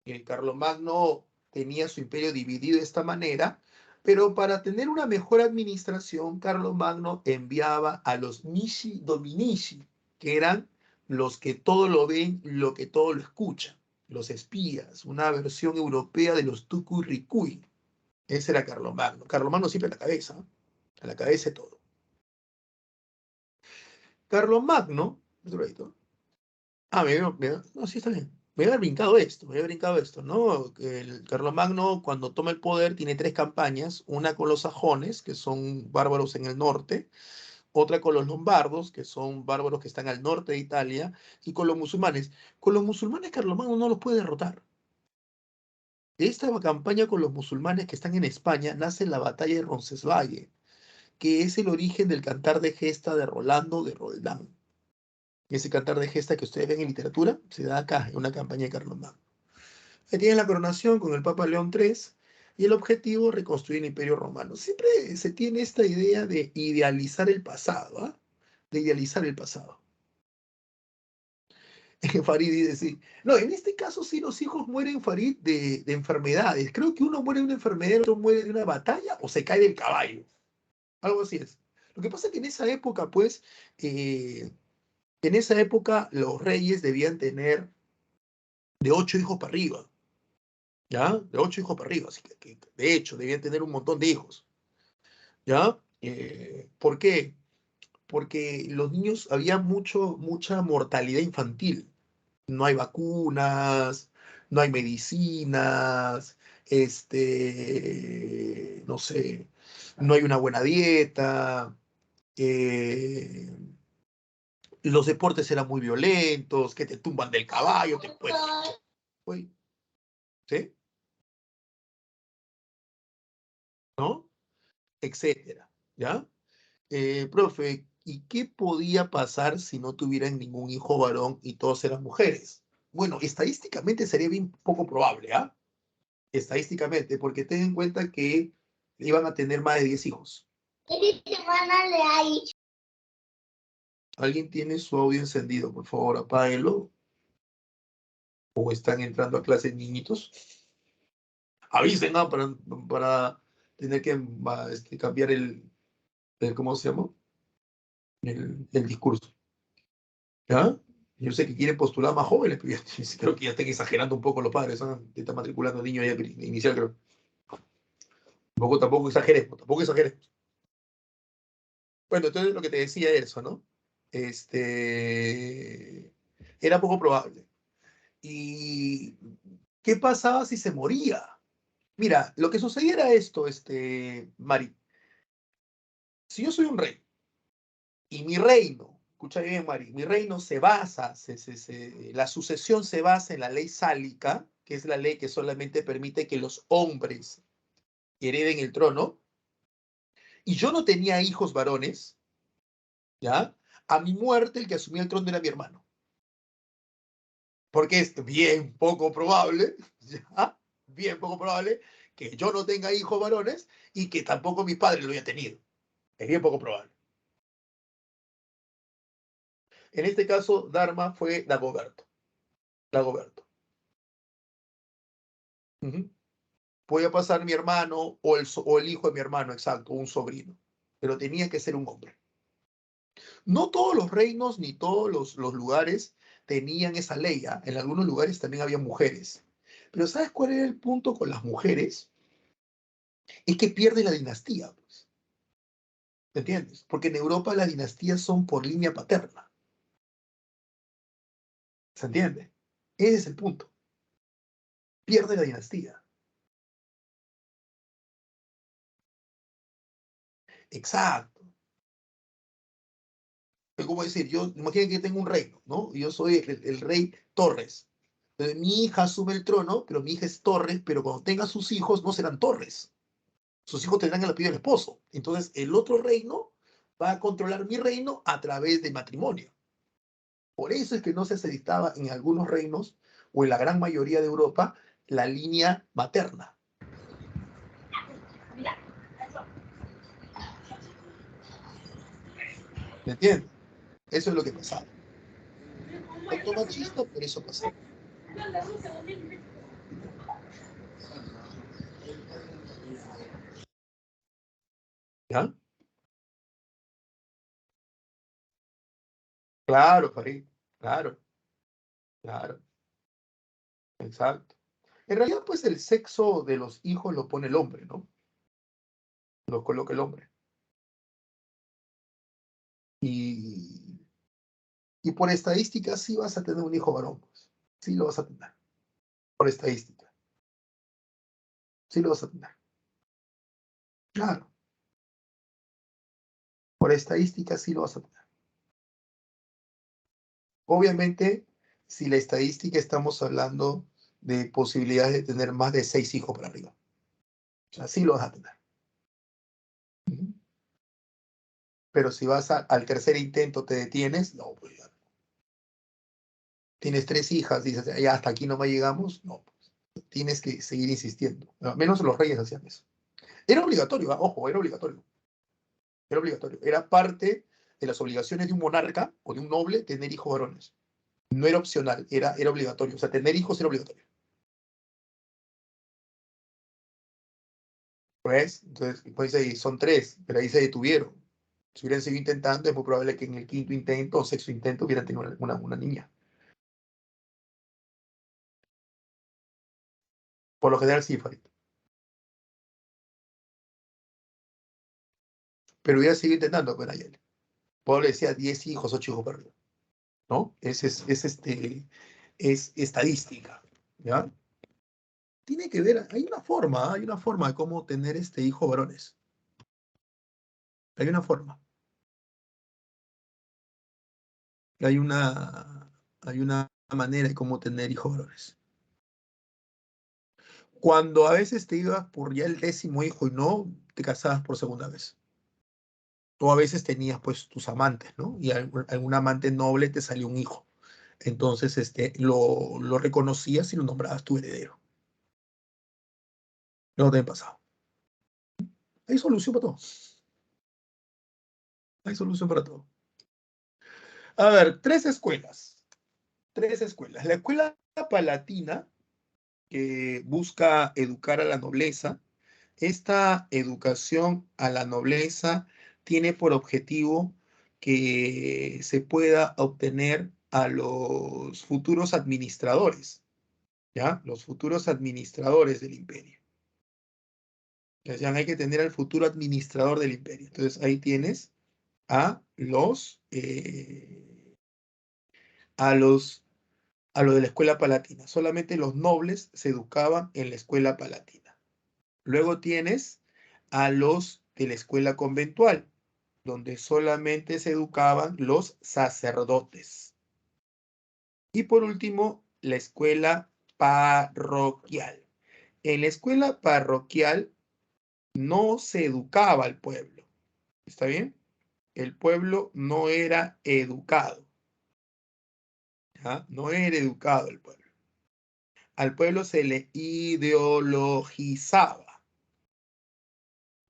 El Carlomagno tenía su imperio dividido de esta manera, pero para tener una mejor administración, Carlomagno enviaba a los Mishi Dominici, que eran los que todo lo ven, lo que todo lo escuchan, los espías, una versión europea de los Tucuricui. Ese era Carlomagno. Carlomagno siempre a la cabeza de todo. Carlomagno, no, sí está bien. me había brincado esto, ¿no? El Carlomagno, cuando toma el poder, tiene tres campañas, una con los sajones, que son bárbaros en el norte, otra con los lombardos, que son bárbaros que están al norte de Italia, y con los musulmanes. Con los musulmanes, Carlomagno no los puede derrotar. De esta campaña con los musulmanes que están en España nace la batalla de Roncesvalles, que es el origen del cantar de gesta de Rolando de Roldán. Ese cantar de gesta que ustedes ven en literatura se da acá, en una campaña de Carlomagno. Ahí tienen la coronación con el Papa León III y el objetivo reconstruir el Imperio Romano. Siempre se tiene esta idea de idealizar el pasado, ¿ah? De idealizar el pasado. Farid dice, sí. No, en este caso sí los hijos mueren, Farid, de enfermedades. Creo que uno muere de una enfermedad, otro muere de una batalla o se cae del caballo. Algo así es. Lo que pasa es que en esa época, pues, en esa época los reyes debían tener de 8 hijos para arriba, ¿ya? De 8 hijos para arriba. Así que, de hecho, debían tener un montón de hijos, ¿ya? ¿Por qué? Porque los niños, había mucha mortalidad infantil. No hay vacunas, no hay medicinas, no sé, no hay una buena dieta, eh, los deportes eran muy violentos, que te tumban del caballo, te pueden, ¿sí? ¿No? Etcétera, ¿ya? Profe, ¿y qué podía pasar si no tuvieran ningún hijo varón y todos eran mujeres? Bueno, estadísticamente sería bien poco probable, ¿ah? Estadísticamente, porque ten en cuenta que iban a tener más de 10 hijos. ¿Alguien tiene su audio encendido? Por favor, apáguenlo. ¿O están entrando a clase niñitos? Avisen, ¿no? Para tener que cambiar ¿cómo se llama? El discurso. ¿Ya? Yo sé que quieren postular más jóvenes, pero creo que ya están exagerando un poco los padres, ¿no? Están matriculando niños ya inicial, creo. Tampoco exageremos, tampoco exageremos. Bueno, entonces lo que te decía eso, ¿no? Era poco probable. ¿Y qué pasaba si se moría? Mira, lo que sucedía era esto, Mari. Si yo soy un rey y mi reino, escucha bien, Mari, mi reino se basa, la sucesión se basa en la ley sálica, que es la ley que solamente permite que los hombres hereden el trono, y yo no tenía hijos varones, ¿ya? A mi muerte el que asumía el trono era mi hermano. Porque es bien poco probable, ¿ya? Bien poco probable que yo no tenga hijos varones y que tampoco mi padre lo haya tenido. Es bien poco probable. En este caso, Dharma fue Dagoberto. Dagoberto. Ujú. Podía pasar mi hermano o el hijo de mi hermano, exacto, un sobrino. Pero tenía que ser un hombre. No todos los reinos ni todos los lugares tenían esa ley. ¿Ah? En algunos lugares también había mujeres. Pero ¿sabes cuál era el punto con las mujeres? Es que pierde la dinastía, pues. ¿Me entiendes? Porque en Europa las dinastías son por línea paterna. ¿Se entiende? Ese es el punto. Pierde la dinastía. Exacto. Es como decir, yo, imagínate que tengo un reino, ¿no? Y yo soy el rey Torres. Entonces, mi hija asume el trono, pero mi hija es Torres, pero cuando tenga sus hijos no serán Torres. Sus hijos tendrán el apellido del esposo. Entonces, el otro reino va a controlar mi reino a través del matrimonio. Por eso es que no se aceptaba en algunos reinos, o en la gran mayoría de Europa, la línea materna. ¿Me entiendes? Eso es lo que pasaba. Tanto machista, por eso pasaba. ¿Ya? Claro, Farid. Claro, claro. Exacto. En realidad, pues el sexo de los hijos lo pone el hombre, ¿no? Lo coloca el hombre. Y, y por estadística sí vas a tener un hijo varón, pues. Sí lo vas a tener, por estadística. Sí lo vas a tener. Claro, por estadística sí lo vas a tener. Obviamente, si la estadística estamos hablando de posibilidades de tener más de 6 hijos para arriba. O sea, sí lo vas a tener. Ujú. Pero si vas al tercer intento te detienes, no, pues ya. Tienes 3 hijas, dices, ya hasta aquí no me llegamos, no, pues, tienes que seguir insistiendo. Al menos los reyes hacían eso. Era obligatorio, ojo, era obligatorio. Era obligatorio. Era parte de las obligaciones de un monarca o de un noble tener hijos varones. No era opcional, era obligatorio. O sea, tener hijos era obligatorio. Pues, entonces, pues ahí son 3, pero ahí se detuvieron. Si hubieran seguido intentando, es muy probable que en el quinto intento o sexto intento hubieran tenido una niña. Por lo general sí, Farid. Pero hubiera seguido intentando con Nayeli. Pablo le decía 10 hijos, 8 hijos para arriba, ¿no? Es estadística, ¿ya? Tiene que ver, hay una forma de cómo tener hijos varones. Hay una forma. Hay una manera de cómo tener hijos varones. Cuando a veces te ibas por ya el 10.º hijo y no, te casabas por segunda vez. Tú a veces tenías pues tus amantes, ¿no? Y algún amante noble te salió un hijo. Entonces, lo reconocías y lo nombrabas tu heredero. No te ha pasado. Hay solución para todo. Hay solución para todo. A ver, 3 escuelas. 3 escuelas. La escuela palatina, que busca educar a la nobleza. Esta educación a la nobleza tiene por objetivo que se pueda obtener a los futuros administradores, ¿ya? Los futuros administradores del imperio. Ya hay que tener al futuro administrador del imperio. Entonces ahí tienes a a los, a lo de la escuela palatina. Solamente los nobles se educaban en la escuela palatina. Luego tienes a los de la escuela conventual, donde solamente se educaban los sacerdotes. Y por último, la escuela parroquial. En la escuela parroquial no se educaba al pueblo. ¿Está bien? El pueblo no era educado. ¿Ya? No era educado el pueblo. Al pueblo se le ideologizaba.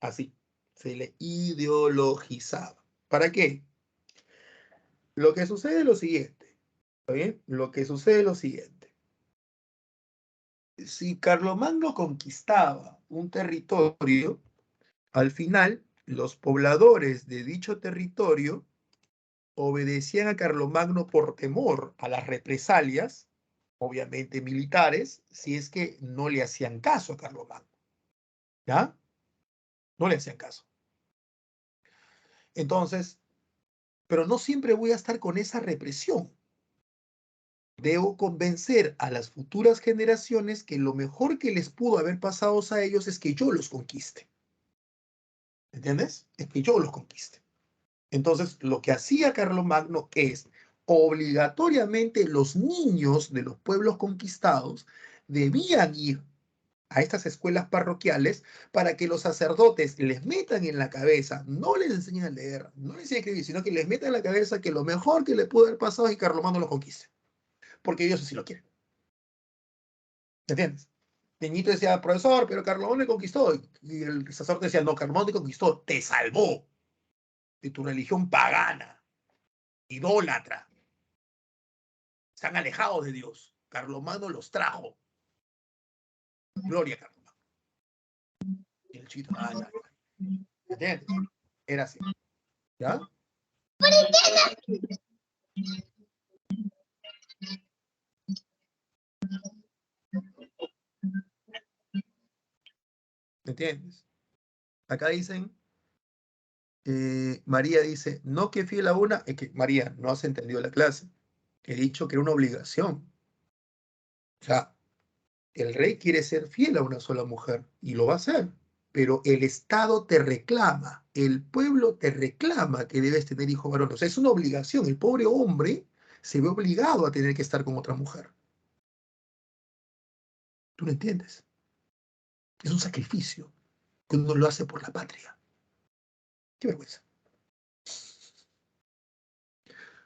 Así, se le ideologizaba. ¿Para qué? Lo que sucede es lo siguiente. ¿Está bien? Lo que sucede es lo siguiente. Si Carlomagno conquistaba un territorio, al final los pobladores de dicho territorio obedecían a Carlomagno por temor a las represalias, obviamente militares, si es que no le hacían caso a Carlomagno. ¿Ya? No le hacían caso. Entonces, pero no siempre voy a estar con esa represión. Debo convencer a las futuras generaciones que lo mejor que les pudo haber pasado a ellos es que yo los conquiste. ¿Entiendes? Es que yo los conquiste. Entonces, lo que hacía Carlomagno es obligatoriamente los niños de los pueblos conquistados debían ir a estas escuelas parroquiales para que los sacerdotes les metan en la cabeza, no les enseñen a leer, no les enseñen a escribir, sino que les metan en la cabeza que lo mejor que le pudo haber pasado es que Carlomagno los conquiste, porque ellos así lo quieren. ¿Entiendes? Niñito decía, profesor, pero Carlomagno me conquistó. Y el sacerdote decía, no, Carlomagno te conquistó, te salvó de tu religión pagana, idólatra. Se han alejado de Dios. Carlomagno los trajo. Gloria a Carlomagno. Y el chito, ya. ¿Entiendes? Era así. ¿Ya? ¿Entiendes? Acá dicen, María dice, no que fiel a una, es que María, no has entendido la clase. He dicho que era una obligación. O sea, el rey quiere ser fiel a una sola mujer y lo va a hacer, pero el Estado te reclama, el pueblo te reclama que debes tener hijo varón. O sea, es una obligación. El pobre hombre se ve obligado a tener que estar con otra mujer. ¿Tú lo entiendes? Es un sacrificio que uno lo hace por la patria. Qué vergüenza.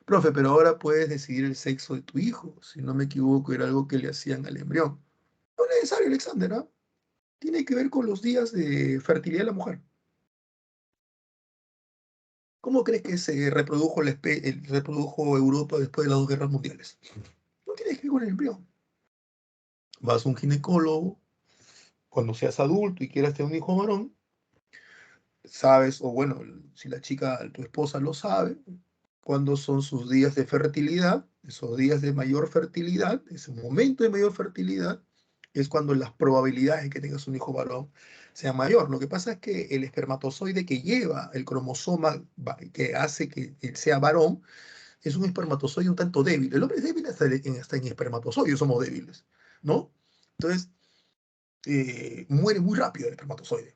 Profe, pero ahora puedes decidir el sexo de tu hijo. Si no me equivoco, era algo que le hacían al embrión. No es necesario, Alexander, ¿ah? Tiene que ver con los días de fertilidad de la mujer. ¿Cómo crees que se reprodujo, reprodujo Europa después de las dos guerras mundiales? No tiene que ver con el embrión. Vas a un ginecólogo, cuando seas adulto y quieras tener un hijo varón, sabes, o bueno, si la chica, tu esposa lo sabe, cuándo son sus días de fertilidad, esos días de mayor fertilidad, ese momento de mayor fertilidad, es cuando las probabilidades de que tengas un hijo varón sean mayor. Lo que pasa es que el espermatozoide que lleva el cromosoma que hace que él sea varón es un espermatozoide un tanto débil. El hombre es débil hasta en espermatozoides somos débiles, ¿no? Entonces, muere muy rápido el espermatozoide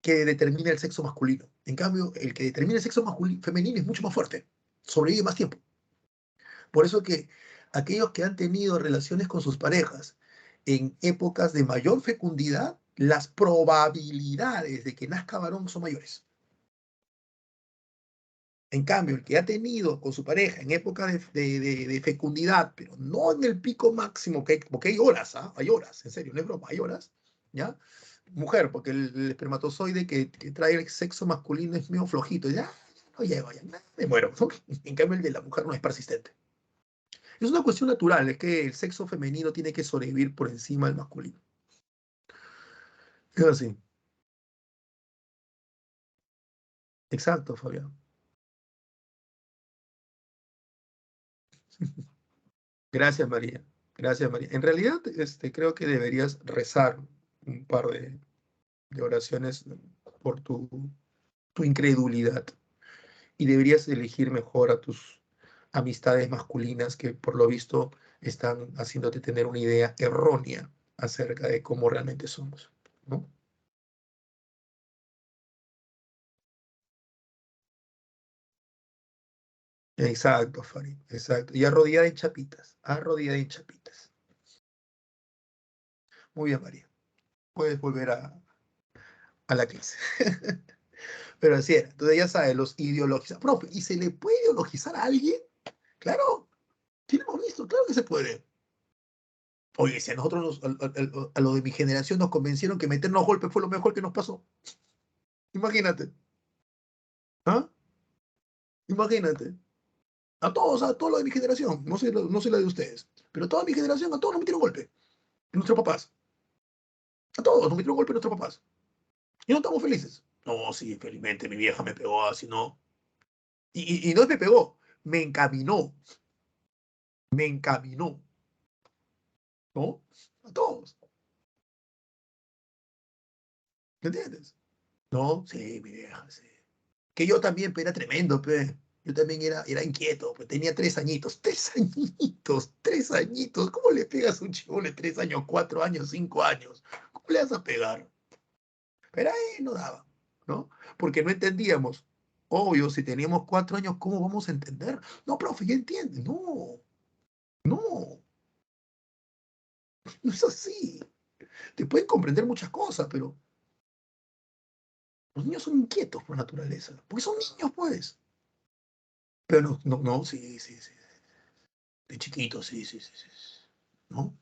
que determina el sexo masculino. En cambio, el que determina el sexo femenino es mucho más fuerte, sobrevive más tiempo. Por eso que aquellos que han tenido relaciones con sus parejas en épocas de mayor fecundidad, las probabilidades de que nazca varón son mayores. En cambio, el que ha tenido con su pareja en época de fecundidad, pero no en el pico máximo, porque hay horas, ¿ah? Hay horas, en serio, no es broma, hay horas, ¿ya? Mujer, porque el espermatozoide que trae el sexo masculino es medio flojito, ya no llego, ya me muero. En cambio, el de la mujer no es persistente. Es una cuestión natural, es que el sexo femenino tiene que sobrevivir por encima del masculino. Es así. Exacto, Fabián. Gracias, María. Gracias, María. En realidad, creo que deberías rezar un par de oraciones por tu incredulidad y deberías elegir mejor a tus amistades masculinas que por lo visto están haciéndote tener una idea errónea acerca de cómo realmente somos, ¿no? Exacto, Farid, exacto. Y arrodillada en chapitas, arrodillada en chapitas. Muy bien, María. Puedes volver a la clase. Pero así era. Entonces ya sabes, los ideologizan. Profe, ¿y se le puede ideologizar a alguien? Claro, sí lo hemos visto, claro que se puede. Oye, si a nosotros, a los de mi generación nos convencieron que meternos golpes fue lo mejor que nos pasó. Imagínate. ¿Ah? Imagínate. A todos los de mi generación, no sé la de ustedes, pero a toda mi generación, a todos nos metieron golpe. Nuestros papás. A todos nos metieron golpe nuestros papás. Y no estamos felices. No, sí, felizmente mi vieja me pegó así, no. Y no es me pegó, me encaminó, ¿no? A todos. ¿Me entiendes? No, sí, mi vieja, sí. Que yo también, pero era tremendo, pe. Yo también era inquieto, pues tenía 3 añitos, 3 añitos, 3 añitos. ¿Cómo le pegas a un chivo de 3 años, 4 años, 5 años? ¿Cómo le vas a pegar? Pero ahí no daba, ¿no? Porque no entendíamos. Obvio, si teníamos 4 años, ¿cómo vamos a entender? No, profe, ya entiende. No, no, no es así. Te pueden comprender muchas cosas, pero los niños son inquietos por naturaleza. Porque son niños, pues. Pero no, no, no, sí, sí, sí. De chiquitos, sí, sí, sí, sí. ¿No?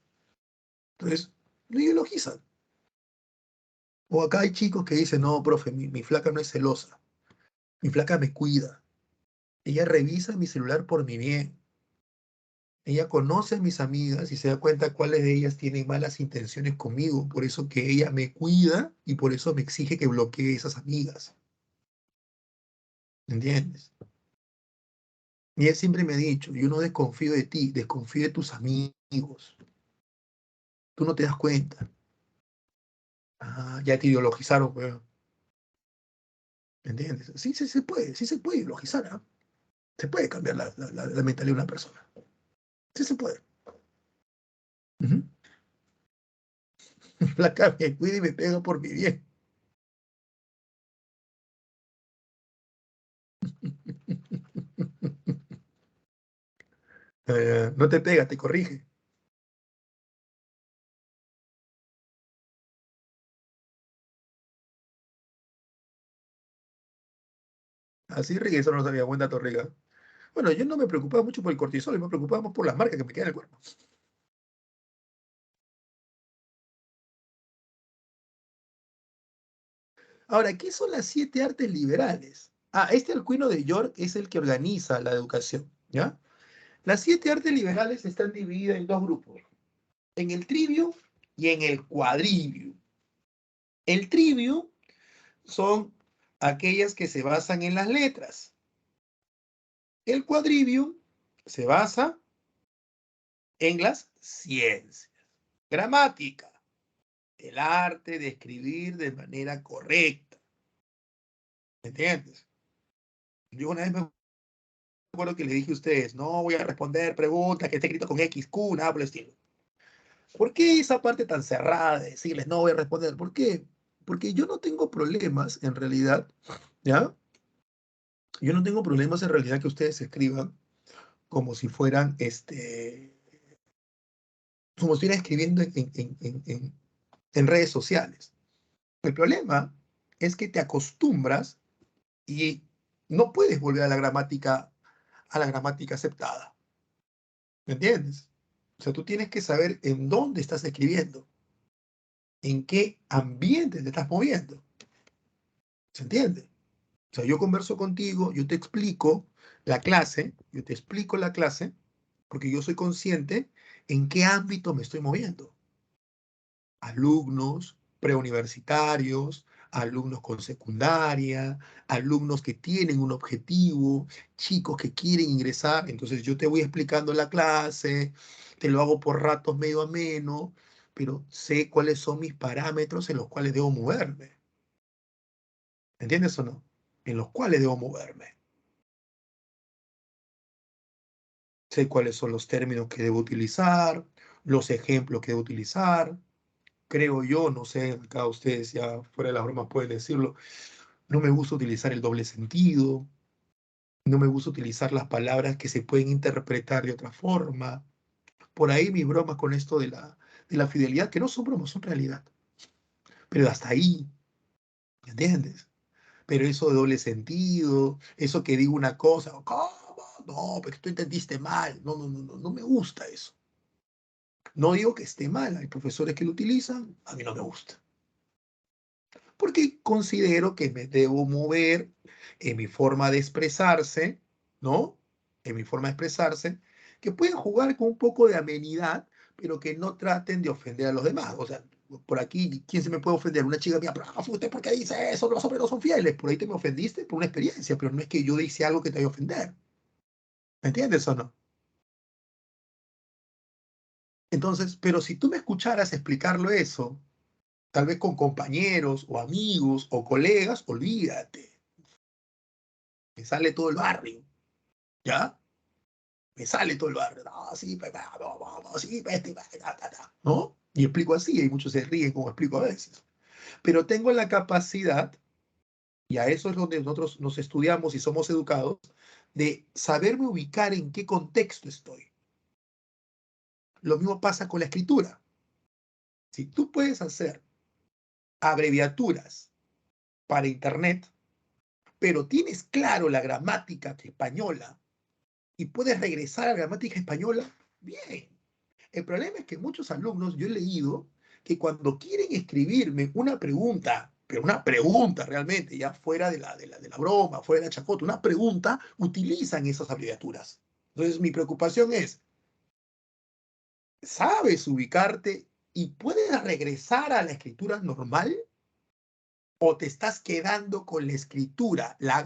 Entonces, lo ideologizan. O acá hay chicos que dicen, no, profe, mi flaca no es celosa. Mi flaca me cuida. Ella revisa mi celular por mi bien. Ella conoce a mis amigas y se da cuenta cuáles de ellas tienen malas intenciones conmigo. Por eso que ella me cuida y por eso me exige que bloquee esas amigas. ¿Entiendes? Y él siempre me ha dicho, yo no desconfío de ti, desconfío de tus amigos. Tú no te das cuenta. Ah, ya te ideologizaron, weón. ¿Entiendes? Sí se puede ideologizar, ¿ah? Se puede cambiar la mentalidad de una persona. Sí se puede. Ujú. Flaca me cuida y me pega por mi bien. No te pega, te corrige. Así, Riga, eso no lo sabía. Buen dato, Riga. Bueno, yo no me preocupaba mucho por el cortisol, yo me preocupaba más por las marcas que me quedan en el cuerpo. Ahora, ¿qué son las 7 artes liberales? Ah, este Alcuino de York es el que organiza la educación, ¿ya? Las 7 artes liberales están divididas en dos grupos, en el trivio y en el cuadrivio. El trivio son aquellas que se basan en las letras. El cuadrivio se basa en las ciencias. Gramática, el arte de escribir de manera correcta. ¿Me entiendes? Yo una vez me acuerdo que le dije a ustedes, no voy a responder preguntas que esté escrito con X, Q, nada por el estilo. ¿Por qué esa parte tan cerrada de decirles no voy a responder? ¿Por qué? Porque yo no tengo problemas en realidad, ¿ya? Yo no tengo problemas en realidad que ustedes escriban como si fueran, como si estuvieran escribiendo en redes sociales. El problema es que te acostumbras y no puedes volver a la gramática aceptada. ¿Me entiendes? O sea, tú tienes que saber en dónde estás escribiendo, en qué ambiente te estás moviendo. ¿Se entiende? O sea, yo converso contigo, yo te explico la clase, yo te explico la clase, porque yo soy consciente en qué ámbito me estoy moviendo. Alumnos preuniversitarios, alumnos con secundaria, alumnos que tienen un objetivo, chicos que quieren ingresar. Entonces yo te voy explicando la clase, te lo hago por ratos medio ameno, pero sé cuáles son mis parámetros en los cuales debo moverme. ¿Entiendes o no? En los cuales debo moverme. Sé cuáles son los términos que debo utilizar, los ejemplos que debo utilizar. Creo yo, no sé, acá ustedes ya fuera de las bromas pueden decirlo, no me gusta utilizar el doble sentido, no me gusta utilizar las palabras que se pueden interpretar de otra forma. Por ahí mis bromas con esto de la fidelidad, que no son bromas, son realidad. Pero hasta ahí, ¿me entiendes? Pero eso de doble sentido, eso que digo una cosa, ¿cómo? No, porque tú entendiste mal. No, no, no, no, no me gusta eso. No digo que esté mal, hay profesores que lo utilizan, a mí no me gusta. Porque considero que me debo mover en mi forma de expresarse, ¿no? En mi forma de expresarse, que pueden jugar con un poco de amenidad, pero que no traten de ofender a los demás. O sea, por aquí, ¿quién se me puede ofender? Una chica mía, profe, ¿usted por qué dice eso? Los hombres no son fieles. Por ahí te me ofendiste por una experiencia, pero no es que yo dice algo que te vaya a ofender. ¿Me entiendes o no? Entonces, pero si tú me escucharas explicarlo eso, tal vez con compañeros o amigos o colegas, olvídate, me sale todo el barrio, ¿ya? Me sale todo el barrio, no, sí, sí, ¿no? Y explico así, y muchos se ríen como explico a veces. Pero tengo la capacidad, y a eso es donde nosotros nos estudiamos y somos educados, de saberme ubicar en qué contexto estoy. Lo mismo pasa con la escritura. Si tú puedes hacer abreviaturas para Internet, pero tienes claro la gramática española y puedes regresar a la gramática española, bien. El problema es que muchos alumnos, yo he leído, que cuando quieren escribirme una pregunta, pero una pregunta realmente, ya fuera de la broma, fuera de la chacota, una pregunta, utilizan esas abreviaturas. Entonces, mi preocupación es, ¿sabes ubicarte y puedes regresar a la escritura normal? ¿O te estás quedando con la escritura, la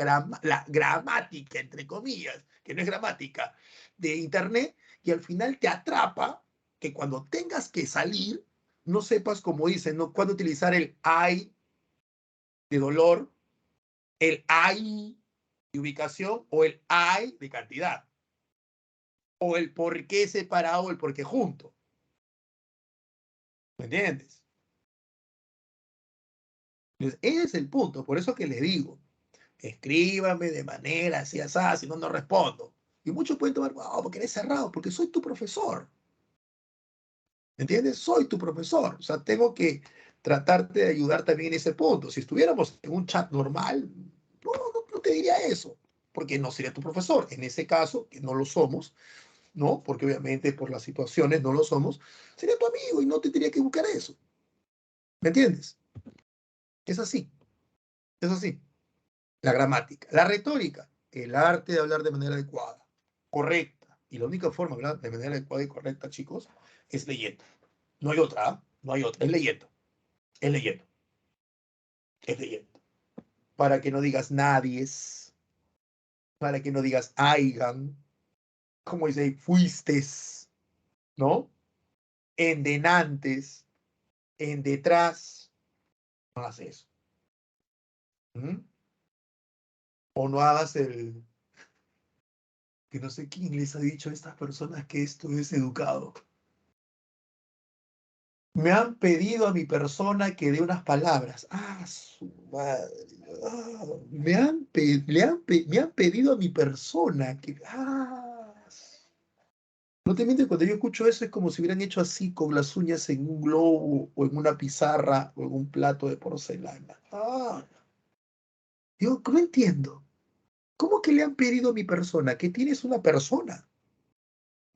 gramática, entre comillas, que no es gramática, de Internet, y al final te atrapa que cuando tengas que salir, no sepas, como dicen, ¿no? Cuándo utilizar el I de dolor, el I de ubicación o el I de cantidad, o el por qué separado o el por qué junto. ¿Me entiendes? Entonces, ese es el punto. Por eso que le digo, escríbame de manera así, así, si no, no respondo. Y muchos pueden tomar, oh, porque eres cerrado, porque soy tu profesor. ¿Entiendes? Soy tu profesor. O sea, tengo que tratarte de ayudar también en ese punto. Si estuviéramos en un chat normal, no te diría eso, porque no sería tu profesor. En ese caso, que no lo somos, ¿no? Porque obviamente por las situaciones no lo somos, sería tu amigo y no te tendría que buscar eso. ¿Me entiendes? Es así, es así. La gramática, la retórica, el arte de hablar de manera adecuada, correcta. Y la única forma de hablar de manera adecuada y correcta, chicos, es leyendo. No hay otra, ¿ah? No hay otra. Es leyendo, es leyendo, es leyendo. Para que no digas nadies, para que no digas aigan, como dice, fuistes, ¿no? En denantes, en detrás, no hagas eso. ¿Mm? O no hagas el, que no sé quién les ha dicho a estas personas que esto es educado. Me han pedido a mi persona que dé unas palabras. Ah, su madre. Ah, me han pedido a mi persona que. Ah, no te mientes, cuando yo escucho eso es como si hubieran hecho así con las uñas en un globo o en una pizarra o en un plato de porcelana. Ah, yo no entiendo. ¿Cómo que le han pedido a mi persona? Que tienes una persona.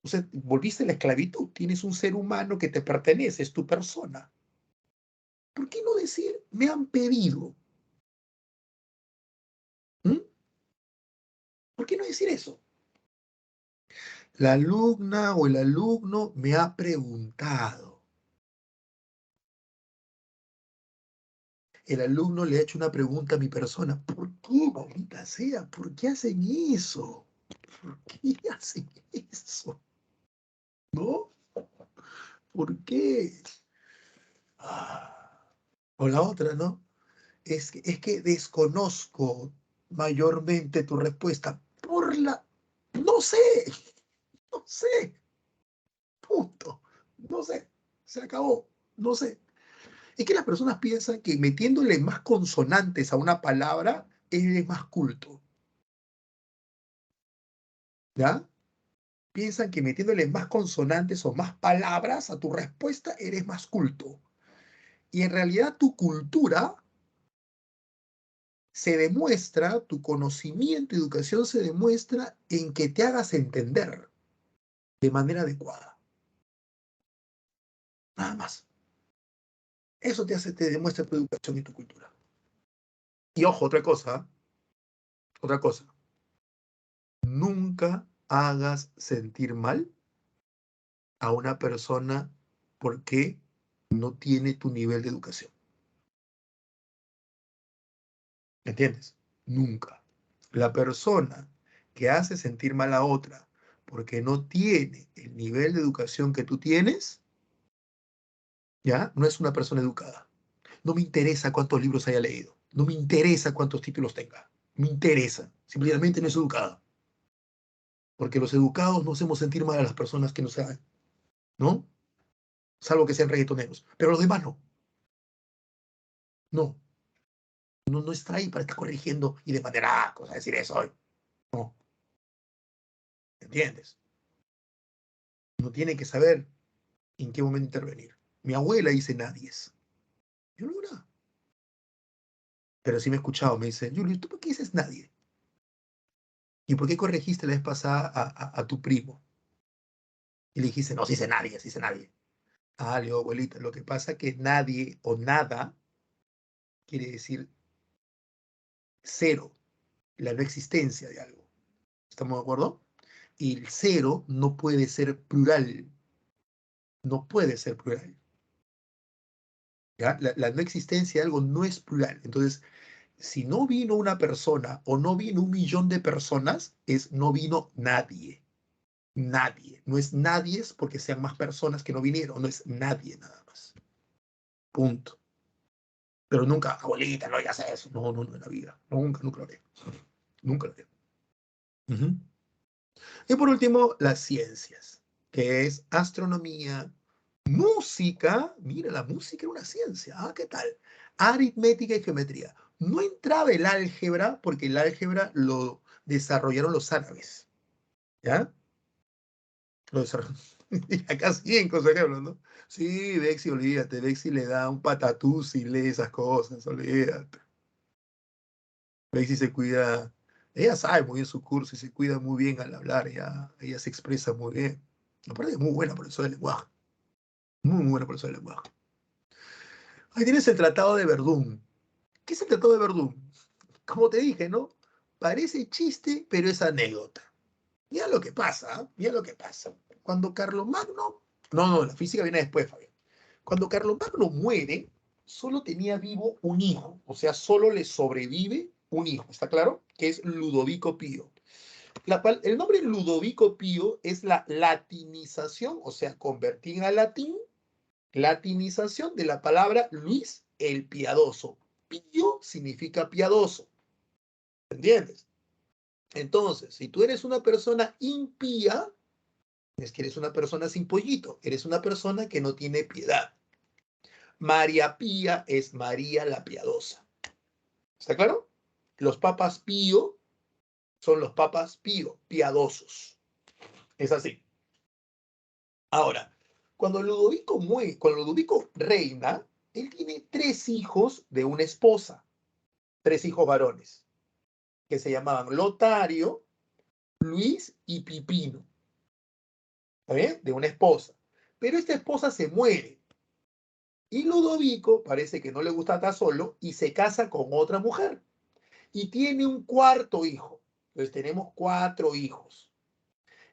O sea, volviste a la esclavitud. Tienes un ser humano que te pertenece, es tu persona. ¿Por qué no decir me han pedido? ¿Mm? ¿Por qué no decir eso? La alumna o el alumno me ha preguntado. El alumno le ha hecho una pregunta a mi persona. ¿Por qué, maldita sea? ¿Por qué hacen eso? ¿Por qué hacen eso? ¿No? ¿Por qué? Ah. O la otra, ¿no? Es que desconozco mayormente tu respuesta por la... No sé, no sé, punto. No sé, se acabó, no sé. Es que las personas piensan que metiéndole más consonantes a una palabra, eres más culto, ¿ya? Piensan que metiéndole más consonantes o más palabras a tu respuesta, eres más culto. Y en realidad tu cultura se demuestra, tu conocimiento y educación se demuestra en que te hagas entender de manera adecuada. Nada más. Eso te demuestra tu educación y tu cultura. Y ojo, otra cosa. Nunca hagas sentir mal a una persona porque no tiene tu nivel de educación. ¿Me entiendes? Nunca. La persona que hace sentir mal a otra porque no tiene el nivel de educación que tú tienes, ¿ya? No es una persona educada. No me interesa cuántos libros haya leído. No me interesa cuántos títulos tenga. Me interesa. Simplemente no es educada. Porque los educados no hacemos sentir mal a las personas que no saben, ¿no? Salvo que sean reggaetoneros. Pero los demás no. No. No está ahí para estar corrigiendo y de manera, cosa decir eso hoy. No. ¿Entiendes? No tiene que saber en qué momento intervenir. Mi abuela dice nadies. Yo no, no. Pero sí me he escuchado, me dice, Julio, ¿tú por qué dices nadie? ¿Y por qué corregiste la vez pasada a tu primo? Y le dijiste, no, sí dice nadie, sí dice nadie. Ah, le digo, abuelita, lo que pasa es que nadie o nada quiere decir cero, la no existencia de algo. ¿Estamos de acuerdo? Y el cero no puede ser plural, no puede ser plural. ¿Ya? La no existencia de algo no es plural. Entonces, si no vino una persona o no vino 1 millón de personas, es no vino nadie. Nadie. No es nadie es porque sean más personas que no vinieron, no es nadie nada más. Punto. Pero nunca, abuelita, no digas eso. No, no, no en la vida. Nunca, nunca lo haré. Nunca lo haré. Ujú. Y por último, las ciencias, que es astronomía, Música, mira, la música era una ciencia. Ah, ¿qué tal? Aritmética y geometría. No entraba el álgebra porque el álgebra lo desarrollaron los árabes, ¿ya? Lo desarrollaron. Y acá siguen con su ejemplo, ¿no? Sí, Bexi, olvídate, Bexi le da un patatús y lee esas cosas, olvídate. Bexi se cuida, ella sabe muy bien su curso y se cuida muy bien al hablar, ella se expresa muy bien. Aparte es muy buena profesora de lenguaje, muy buena profesora de lenguaje. Ahí tienes el Tratado de Verdún. ¿Qué es el Tratado de Verdún? Como te dije, ¿no? Parece chiste, pero es anécdota. Mira lo que pasa, ¿eh? Mira lo que pasa. Cuando Carlomagno, no, la física viene después, Fabián. Cuando Carlomagno muere, solo tenía vivo un hijo, o sea, solo le sobrevive un hijo, ¿está claro? Que es Ludovico Pío. El nombre Ludovico Pío es la latinización, o sea, convertir al latín, latinización de la palabra Luis el Piadoso. Pío significa piadoso, ¿entiendes? Entonces, si tú eres una persona impía, es que eres una persona sin pollito, eres una persona que no tiene piedad. María Pía es María la Piadosa. ¿Está claro? Los papas Pío son los papas Pío, piadosos. Es así. Ahora, cuando Ludovico reina, él tiene tres hijos de una esposa, tres hijos varones, que se llamaban Lotario, Luis y Pipino. ¿Está bien? De una esposa. Pero esta esposa se muere. Y Ludovico parece que no le gusta estar solo y se casa con otra mujer. Y tiene un cuarto hijo. Entonces tenemos cuatro hijos.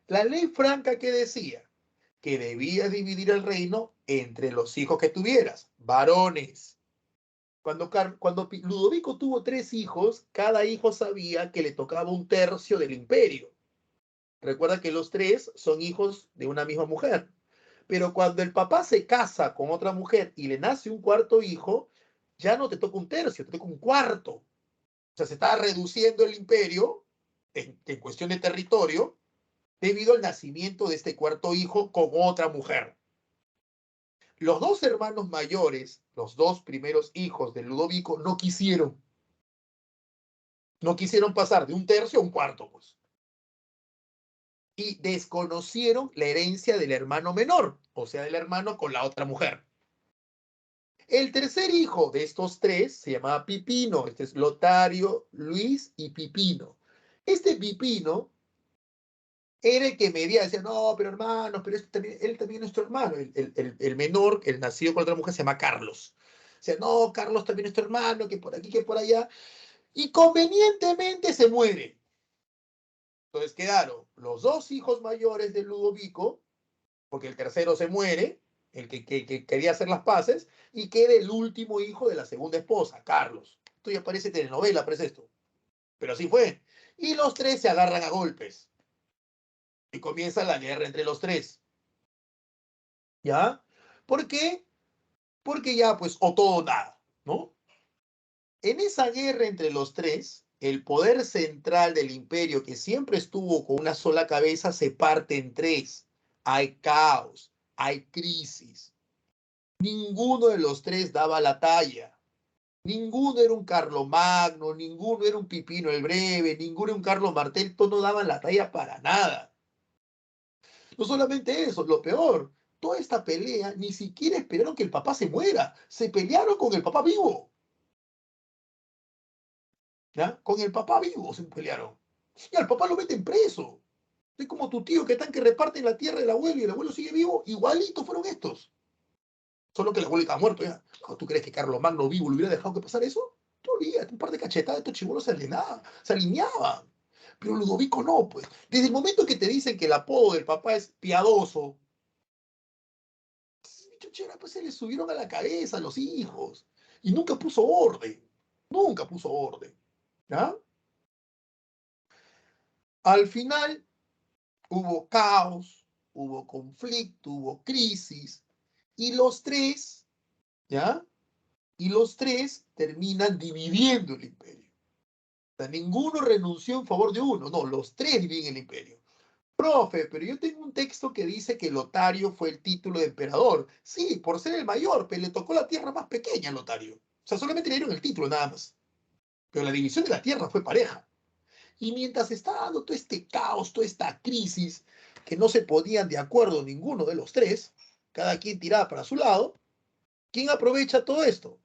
La ley franca que decía que debías dividir el reino entre los hijos que tuvieras, varones. Cuando Ludovico tuvo tres hijos, cada hijo sabía que le tocaba un tercio del imperio. Recuerda que los tres son hijos de una misma mujer. Pero cuando el papá se casa con otra mujer y le nace un cuarto hijo, ya no te toca un tercio, te toca un cuarto. O sea, se está reduciendo el imperio en cuestión de territorio debido al nacimiento de este cuarto hijo con otra mujer. Los dos hermanos mayores, los dos primeros hijos de Ludovico, no quisieron pasar de un tercio a un cuarto, pues. Y desconocieron la herencia del hermano menor, o sea, del hermano con la otra mujer. El tercer hijo de estos tres se llamaba Pipino. Este es Lotario, Luis y Pipino. Este Pipino era el que medía, decía, no, pero hermanos, pero él también es nuestro hermano. El menor, el nacido con otra mujer, se llama Carlos. O sea, no, Carlos también es nuestro hermano, que por aquí, que por allá. Y convenientemente se muere. Entonces quedaron los dos hijos mayores de Ludovico, porque el tercero se muere, el que quería hacer las paces, y queda el último hijo de la segunda esposa, Carlos. Esto ya parece telenovela, parece esto. Pero así fue. Y los tres se agarran a golpes. Y comienza la guerra entre los tres. ¿Ya? ¿Por qué? Porque ya, pues, o todo o nada, ¿no? En esa guerra entre los tres, el poder central del imperio, que siempre estuvo con una sola cabeza, se parte en tres. Hay caos, hay crisis. Ninguno de los tres daba la talla. Ninguno era un Carlomagno, ninguno era un Pipino el Breve, ninguno era un Carlos Martel, todos no daban la talla para nada. No solamente eso, lo peor, toda esta pelea ni siquiera esperaron que el papá se muera, se pelearon con el papá vivo, ¿ya? Con el papá vivo se pelearon. Y al papá lo meten preso. Es como tu tío que están que reparten la tierra del abuelo y el abuelo sigue vivo, igualitos fueron estos. Solo que el abuelo estaba muerto ya. No, ¿tú crees que Carlomagno vivo le hubiera dejado que pasara eso? Tú olvídate, un par de cachetadas, estos chibolos se alineaban. Pero Ludovico no, pues. Desde el momento que te dicen que el apodo del papá es piadoso, chochera, pues se le subieron a la cabeza a los hijos. Y nunca puso orden. Nunca puso orden. ¿Ya? Al final hubo caos, hubo conflicto, hubo crisis. Y los tres, ¿ya? Y los tres terminan dividiendo el imperio. O sea, ninguno renunció en favor de uno, no, los tres dividen el imperio. Profe, pero yo tengo un texto que dice que Lotario fue el título de emperador. Sí, por ser el mayor, pero le tocó la tierra más pequeña a Lotario. O sea, solamente le dieron el título nada más. Pero la división de la tierra fue pareja. Y mientras está dando todo este caos, toda esta crisis, que no se ponían de acuerdo ninguno de los tres, cada quien tiraba para su lado, ¿quién aprovecha todo esto?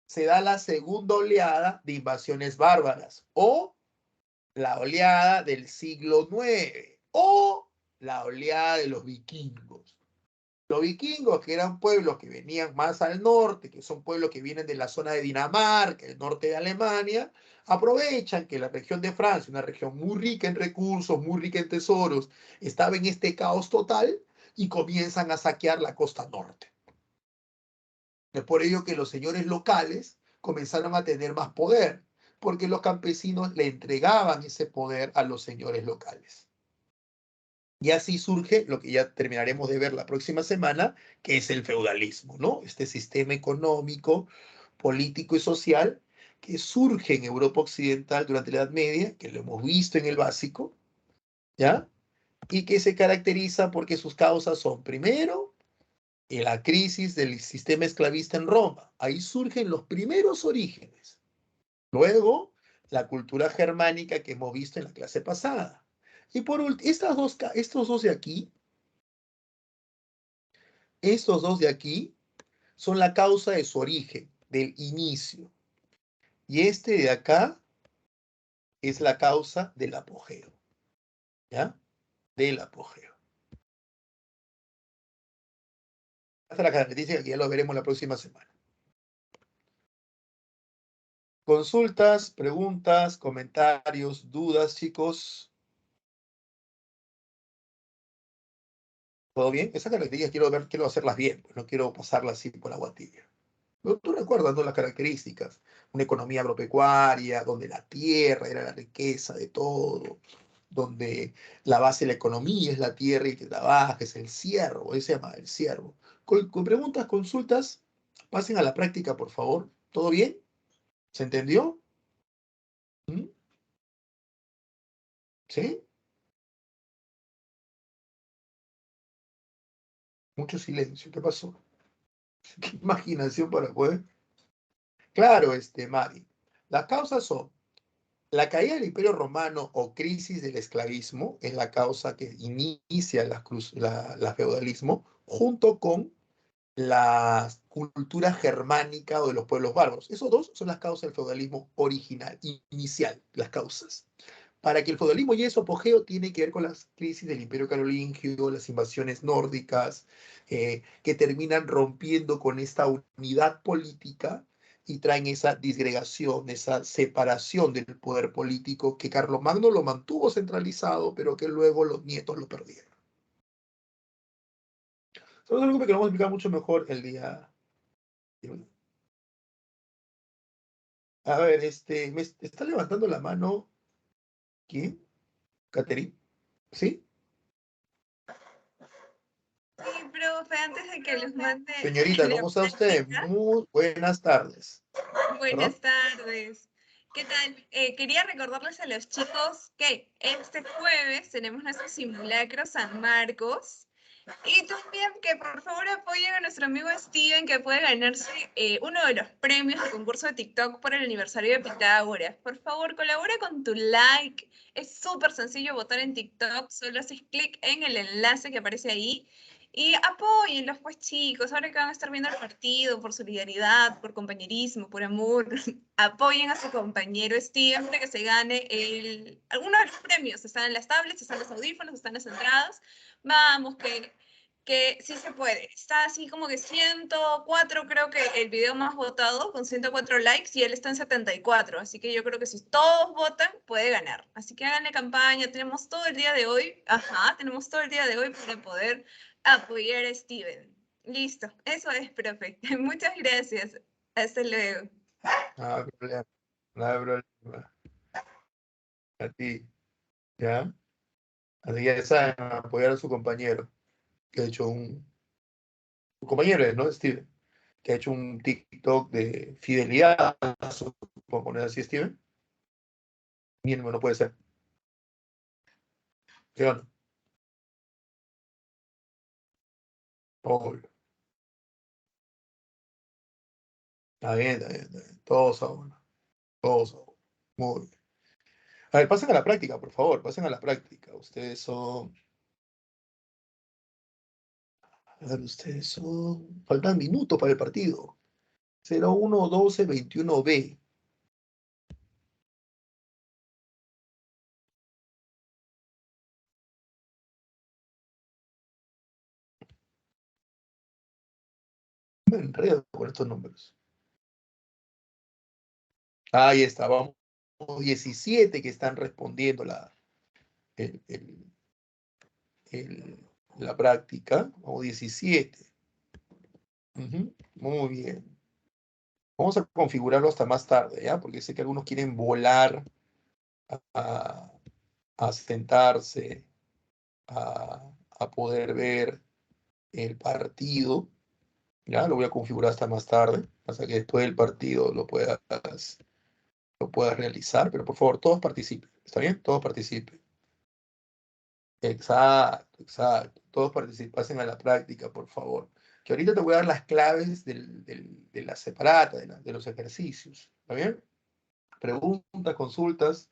Se da la segunda oleada de invasiones bárbaras, o la oleada del siglo IX, o la oleada de los vikingos. Los vikingos, que eran pueblos que venían más al norte, que son pueblos que vienen de la zona de Dinamarca, el norte de Alemania, aprovechan que la región de Francia, una región muy rica en recursos, muy rica en tesoros, estaba en este caos total y comienzan a saquear la costa norte. Es por ello que los señores locales comenzaron a tener más poder, porque los campesinos le entregaban ese poder a los señores locales. Y así surge lo que ya terminaremos de ver la próxima semana, que es el feudalismo, ¿no? Este sistema económico, político y social que surge en Europa Occidental durante la Edad Media, que lo hemos visto en el básico, ¿ya? Y que se caracteriza porque sus causas son, primero, la crisis del sistema esclavista en Roma. Ahí surgen los primeros orígenes. Luego, la cultura germánica que hemos visto en la clase pasada. Y por último, estos dos de aquí, son la causa de su origen, del inicio. Y este de acá es la causa del apogeo, ¿ya? Del apogeo. Hasta la característica que ya lo veremos la próxima semana. Consultas, preguntas, comentarios, dudas, chicos. ¿Todo bien? Esas características quiero hacerlas bien, pues no quiero pasarlas así por agua tibia. Pero tú recuerdas, ¿no? Las características. Una economía agropecuaria, donde la tierra era la riqueza de todo, donde la base de la economía es la tierra y que trabaja, es el siervo, ese se llama el siervo. Con preguntas, consultas, pasen a la práctica, por favor. ¿Todo bien? ¿Se entendió? ¿Mm? ¿Sí? Mucho silencio. ¿Qué pasó? ¿Qué imaginación para poder? Claro, Mari. Las causas son la caída del Imperio Romano o crisis del esclavismo, es la causa que inicia la feudalismo, junto con la cultura germánica o de los pueblos bárbaros. Esos dos son las causas del feudalismo original, inicial, las causas. Para que el feudalismo llegue a su apogeo, tiene que ver con las crisis del Imperio Carolingio, las invasiones nórdicas, que terminan rompiendo con esta unidad política y traen esa disgregación, esa separación del poder político que Carlomagno lo mantuvo centralizado, pero que luego los nietos lo perdieron. Eso es algo que lo vamos a explicar mucho mejor el día. A ver, me está levantando la mano. ¿Quién? ¿Catherine? ¿Sí? Sí, profe, antes de que les mande Señorita, la ¿cómo está usted? práctica, Muy buenas tardes. ¿Perdón? buenas tardes. ¿Qué tal? Quería recordarles a los chicos que este jueves tenemos nuestro simulacro San Marcos y también que por favor apoyen a nuestro amigo Steven que puede ganarse uno de los premios del concurso de TikTok por el aniversario de Pitágoras. Por favor, colabora con tu like. Es súper sencillo votar en TikTok, solo haces clic en el enlace que aparece ahí. Y apóyenlos, pues chicos, ahora que van a estar viendo el partido, por solidaridad, por compañerismo, por amor, apoyen a su compañero Steven para que se gane alguno de los premios. Están en las tablets, están los audífonos, están las entradas. Vamos, que sí se puede. Está así como que 104, creo que el video más votado, con 104 likes, y él está en 74. Así que yo creo que si todos votan, puede ganar. Así que háganle campaña. Tenemos todo el día de hoy, tenemos todo el día de hoy para poder apoyar a Steven. Listo, eso es, profe. Muchas gracias. Hasta luego. No hay problema. No hay problema. A ti, ¿ya? Así que ya saben, apoyar a su compañero, que ha hecho su compañero, ¿no? Steven, que ha hecho un TikTok de fidelidad, ¿puedo poner así, Steven? Mínimo, no puede ser. ¿Sí o no? Obvio. Está bien, está bien, está bien. Todos a uno. Todos a uno. Muy bien. A ver, pasen a la práctica, por favor. Pasen a la práctica. Ustedes son... A ver, ustedes son... Faltan minutos para el partido. 011221B. Me enredo con estos números. Ahí está, vamos. 17 que están respondiendo el- el- la práctica. Vamos, 17. Ujú, muy bien. Vamos a configurarlo hasta más tarde, ¿ya? Porque sé que algunos quieren volar a, a sentarse, a poder ver el partido. Ya, lo voy a configurar hasta más tarde, hasta que después del partido lo puedas realizar, pero por favor, todos participen, ¿está bien? Todos participen. Exacto, exacto. Todos participen, pasen a la práctica, por favor. Que ahorita te voy a dar las claves de la separata, de los ejercicios, ¿está bien? Preguntas, consultas.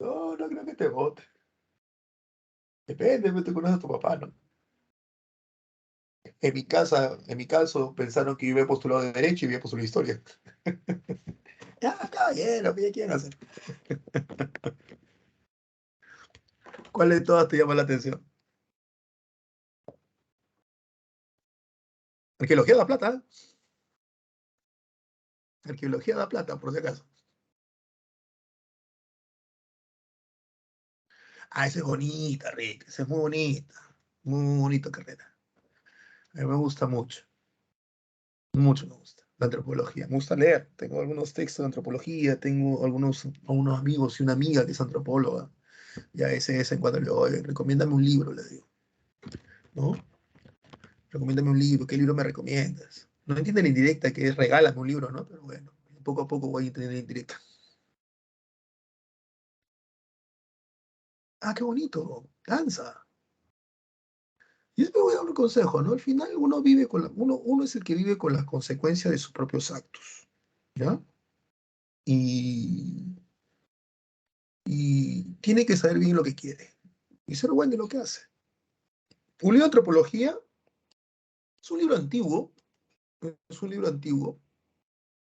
No, no creo que te vote. Depende, tú conoces a tu papá, ¿no? En mi caso, pensaron que yo había postulado de derecho y había postulado de historia. Ya, caballero, ¿qué quieren hacer? ¿Cuál de todas te llama la atención? Arqueología da plata, ¿eh? Arqueología da plata, por si acaso. Ah, esa es bonita, Rick, esa es muy bonita. Muy bonita carrera. A mí me gusta mucho, mucho me gusta la antropología. Me gusta leer. Tengo algunos textos de antropología, tengo algunos amigos y una amiga que es antropóloga. Ya ese en cuando le digo, "Oye, recomiéndame un libro", le digo, ¿no? Recomiéndame un libro, ¿qué libro me recomiendas? No entiende la indirecta que es regálame un libro, ¿no? Pero bueno, poco a poco voy a entender la indirecta. Ah, qué bonito, danza. Y yo me voy a dar un consejo, ¿no? Al final uno vive uno es el que vive con las consecuencias de sus propios actos, ¿ya? Y, y tiene que saber bien lo que quiere y ser bueno en lo que hace. Un libro de antropología es un libro antiguo, es un libro antiguo,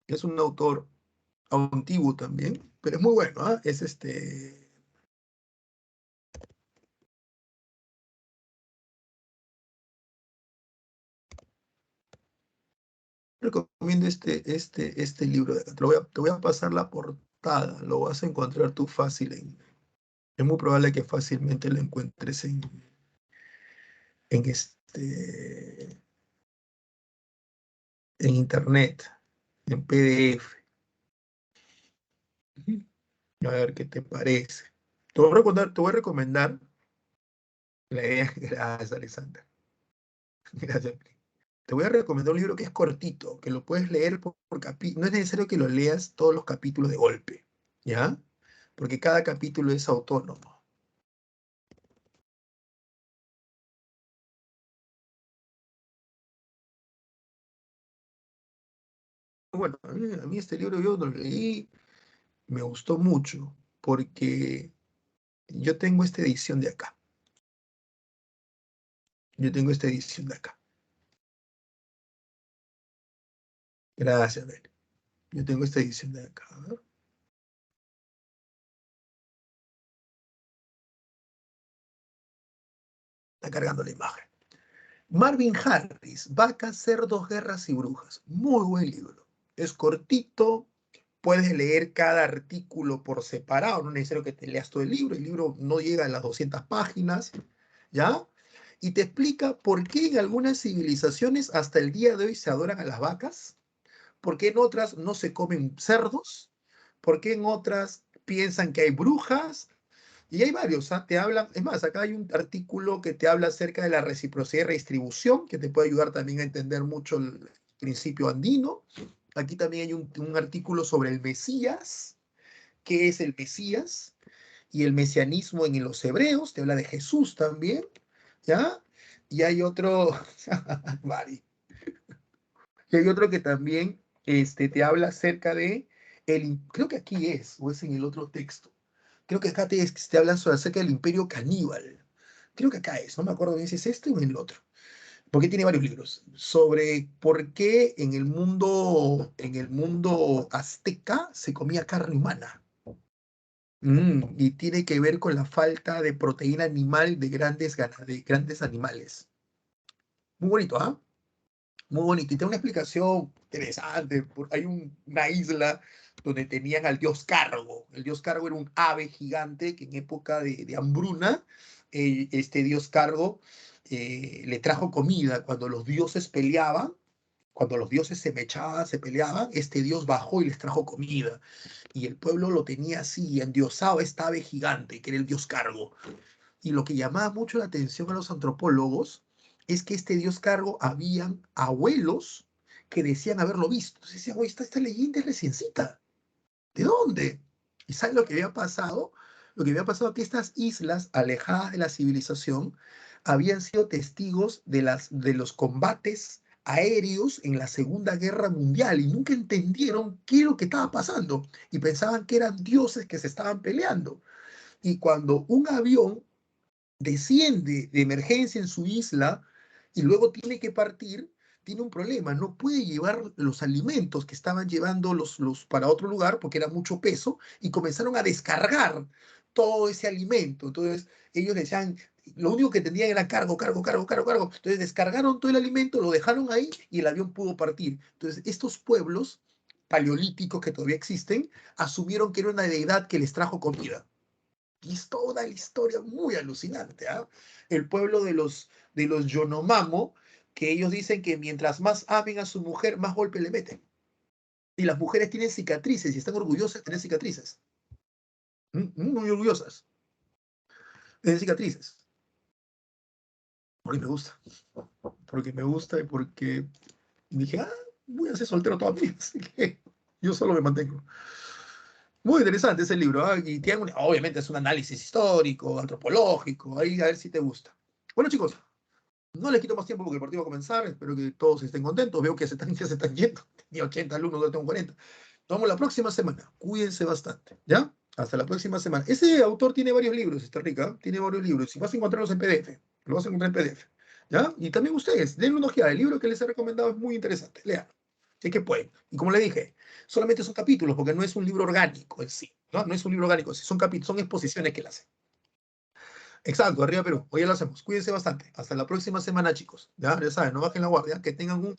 es un autor antiguo también, pero es muy bueno, ¿ah? Es recomiendo este libro de acá. Te voy a pasar la portada, lo vas a encontrar tú fácil es muy probable que fácilmente lo encuentres en en internet, en PDF. A ver qué te parece. Te voy a recomendar la idea. Gracias, Alexander. Gracias. Te voy a recomendar un libro que es cortito, que lo puedes leer por capítulo. No es necesario que lo leas todos los capítulos de golpe, ¿ya? Porque cada capítulo es autónomo. Bueno, a mí este libro yo lo leí, me gustó mucho, porque yo tengo esta edición de acá. Yo tengo esta edición de acá. Gracias, Bel. Yo tengo esta edición de acá. A ver, está cargando la imagen. Marvin Harris, Vacas, Cerdos, Guerras y Brujas. Muy buen libro. Es cortito, puedes leer cada artículo por separado, no es necesario que te leas todo el libro no llega a las 200 páginas, ¿ya? Y te explica por qué en algunas civilizaciones hasta el día de hoy se adoran a las vacas, por qué en otras no se comen cerdos, por qué en otras piensan que hay brujas, y hay varios, ¿ah? Te hablan, es más, acá hay un artículo que te habla acerca de la reciprocidad y redistribución, que te puede ayudar también a entender mucho principio andino. Aquí también hay un artículo sobre el Mesías. ¿Qué es el Mesías? Y el mesianismo en los hebreos, te habla de Jesús también, ¿ya? Y hay otro, Mari, y hay otro que también te habla acerca de, creo que aquí es, o es en el otro texto, creo que acá te hablan acerca del imperio caníbal, creo que acá es, no me acuerdo bien si es este o en el otro, porque tiene varios libros, sobre por qué en el mundo azteca se comía carne humana. Y tiene que ver con la falta de proteína animal de grandes animales. Muy bonito, ¿ah? Muy bonito. Y tiene una explicación interesante. Hay una isla donde tenían al dios Cargo. El dios Cargo era un ave gigante que en época de hambruna, este dios Cargo le trajo comida. Cuando los dioses se mechaban, se peleaban, este dios bajó y les trajo comida. Y el pueblo lo tenía así, endiosado esta ave gigante, que era el dios Cargo. Y lo que llamaba mucho la atención a los antropólogos es que este dios Cargo habían abuelos que decían haberlo visto. Entonces decían, oye, esta leyenda es reciencita. ¿De dónde? ¿Y sabes lo que había pasado? Lo que había pasado es que estas islas alejadas de la civilización habían sido testigos de los combates aéreos en la Segunda Guerra Mundial y nunca entendieron qué es lo que estaba pasando y pensaban que eran dioses que se estaban peleando. Y cuando un avión desciende de emergencia en su isla y luego tiene que partir, tiene un problema, no puede llevar los alimentos que estaban llevando los para otro lugar porque era mucho peso y comenzaron a descargar todo ese alimento. Entonces ellos decían, lo único que tenían era cargo, cargo, cargo, cargo, cargo. Entonces descargaron todo el alimento, lo dejaron ahí y el avión pudo partir. Entonces estos pueblos paleolíticos que todavía existen asumieron que era una deidad que les trajo comida. Y es toda la historia muy alucinante, ¿ah? El pueblo de los Yonomamo, que ellos dicen que mientras más amen a su mujer, más golpe le meten. Y las mujeres tienen cicatrices y están orgullosas de tener cicatrices. Muy orgullosas. Tienen cicatrices. Porque me gusta. Porque me gusta y porque dije, voy a ser soltero toda mi vida, así que yo solo me mantengo. Muy interesante ese libro, ¿ah? Y tiene obviamente es un análisis histórico, antropológico, ahí a ver si te gusta. Bueno, chicos, no les quito más tiempo porque el partido va a comenzar. Espero que todos estén contentos. Veo que ya se están yendo. Tenía 80 alumnos, ahora tengo 40. Nos vemos la próxima semana. Cuídense bastante. ¿Ya? Hasta la próxima semana. Ese autor tiene varios libros, está rica. Tiene varios libros. Si vas a encontrarlos en PDF, lo vas a encontrar en PDF. ¿Ya? Y también ustedes, denle una ojeada. El libro que les he recomendado es muy interesante. Lean. Si es que pueden. Y como le dije, solamente son capítulos porque no es un libro orgánico en sí. No, no es un libro orgánico. Son capítulos, son exposiciones que él hace. Exacto, arriba Perú. Hoy ya lo hacemos. Cuídense bastante. Hasta la próxima semana, chicos. Ya saben, no bajen la guardia. Que tengan un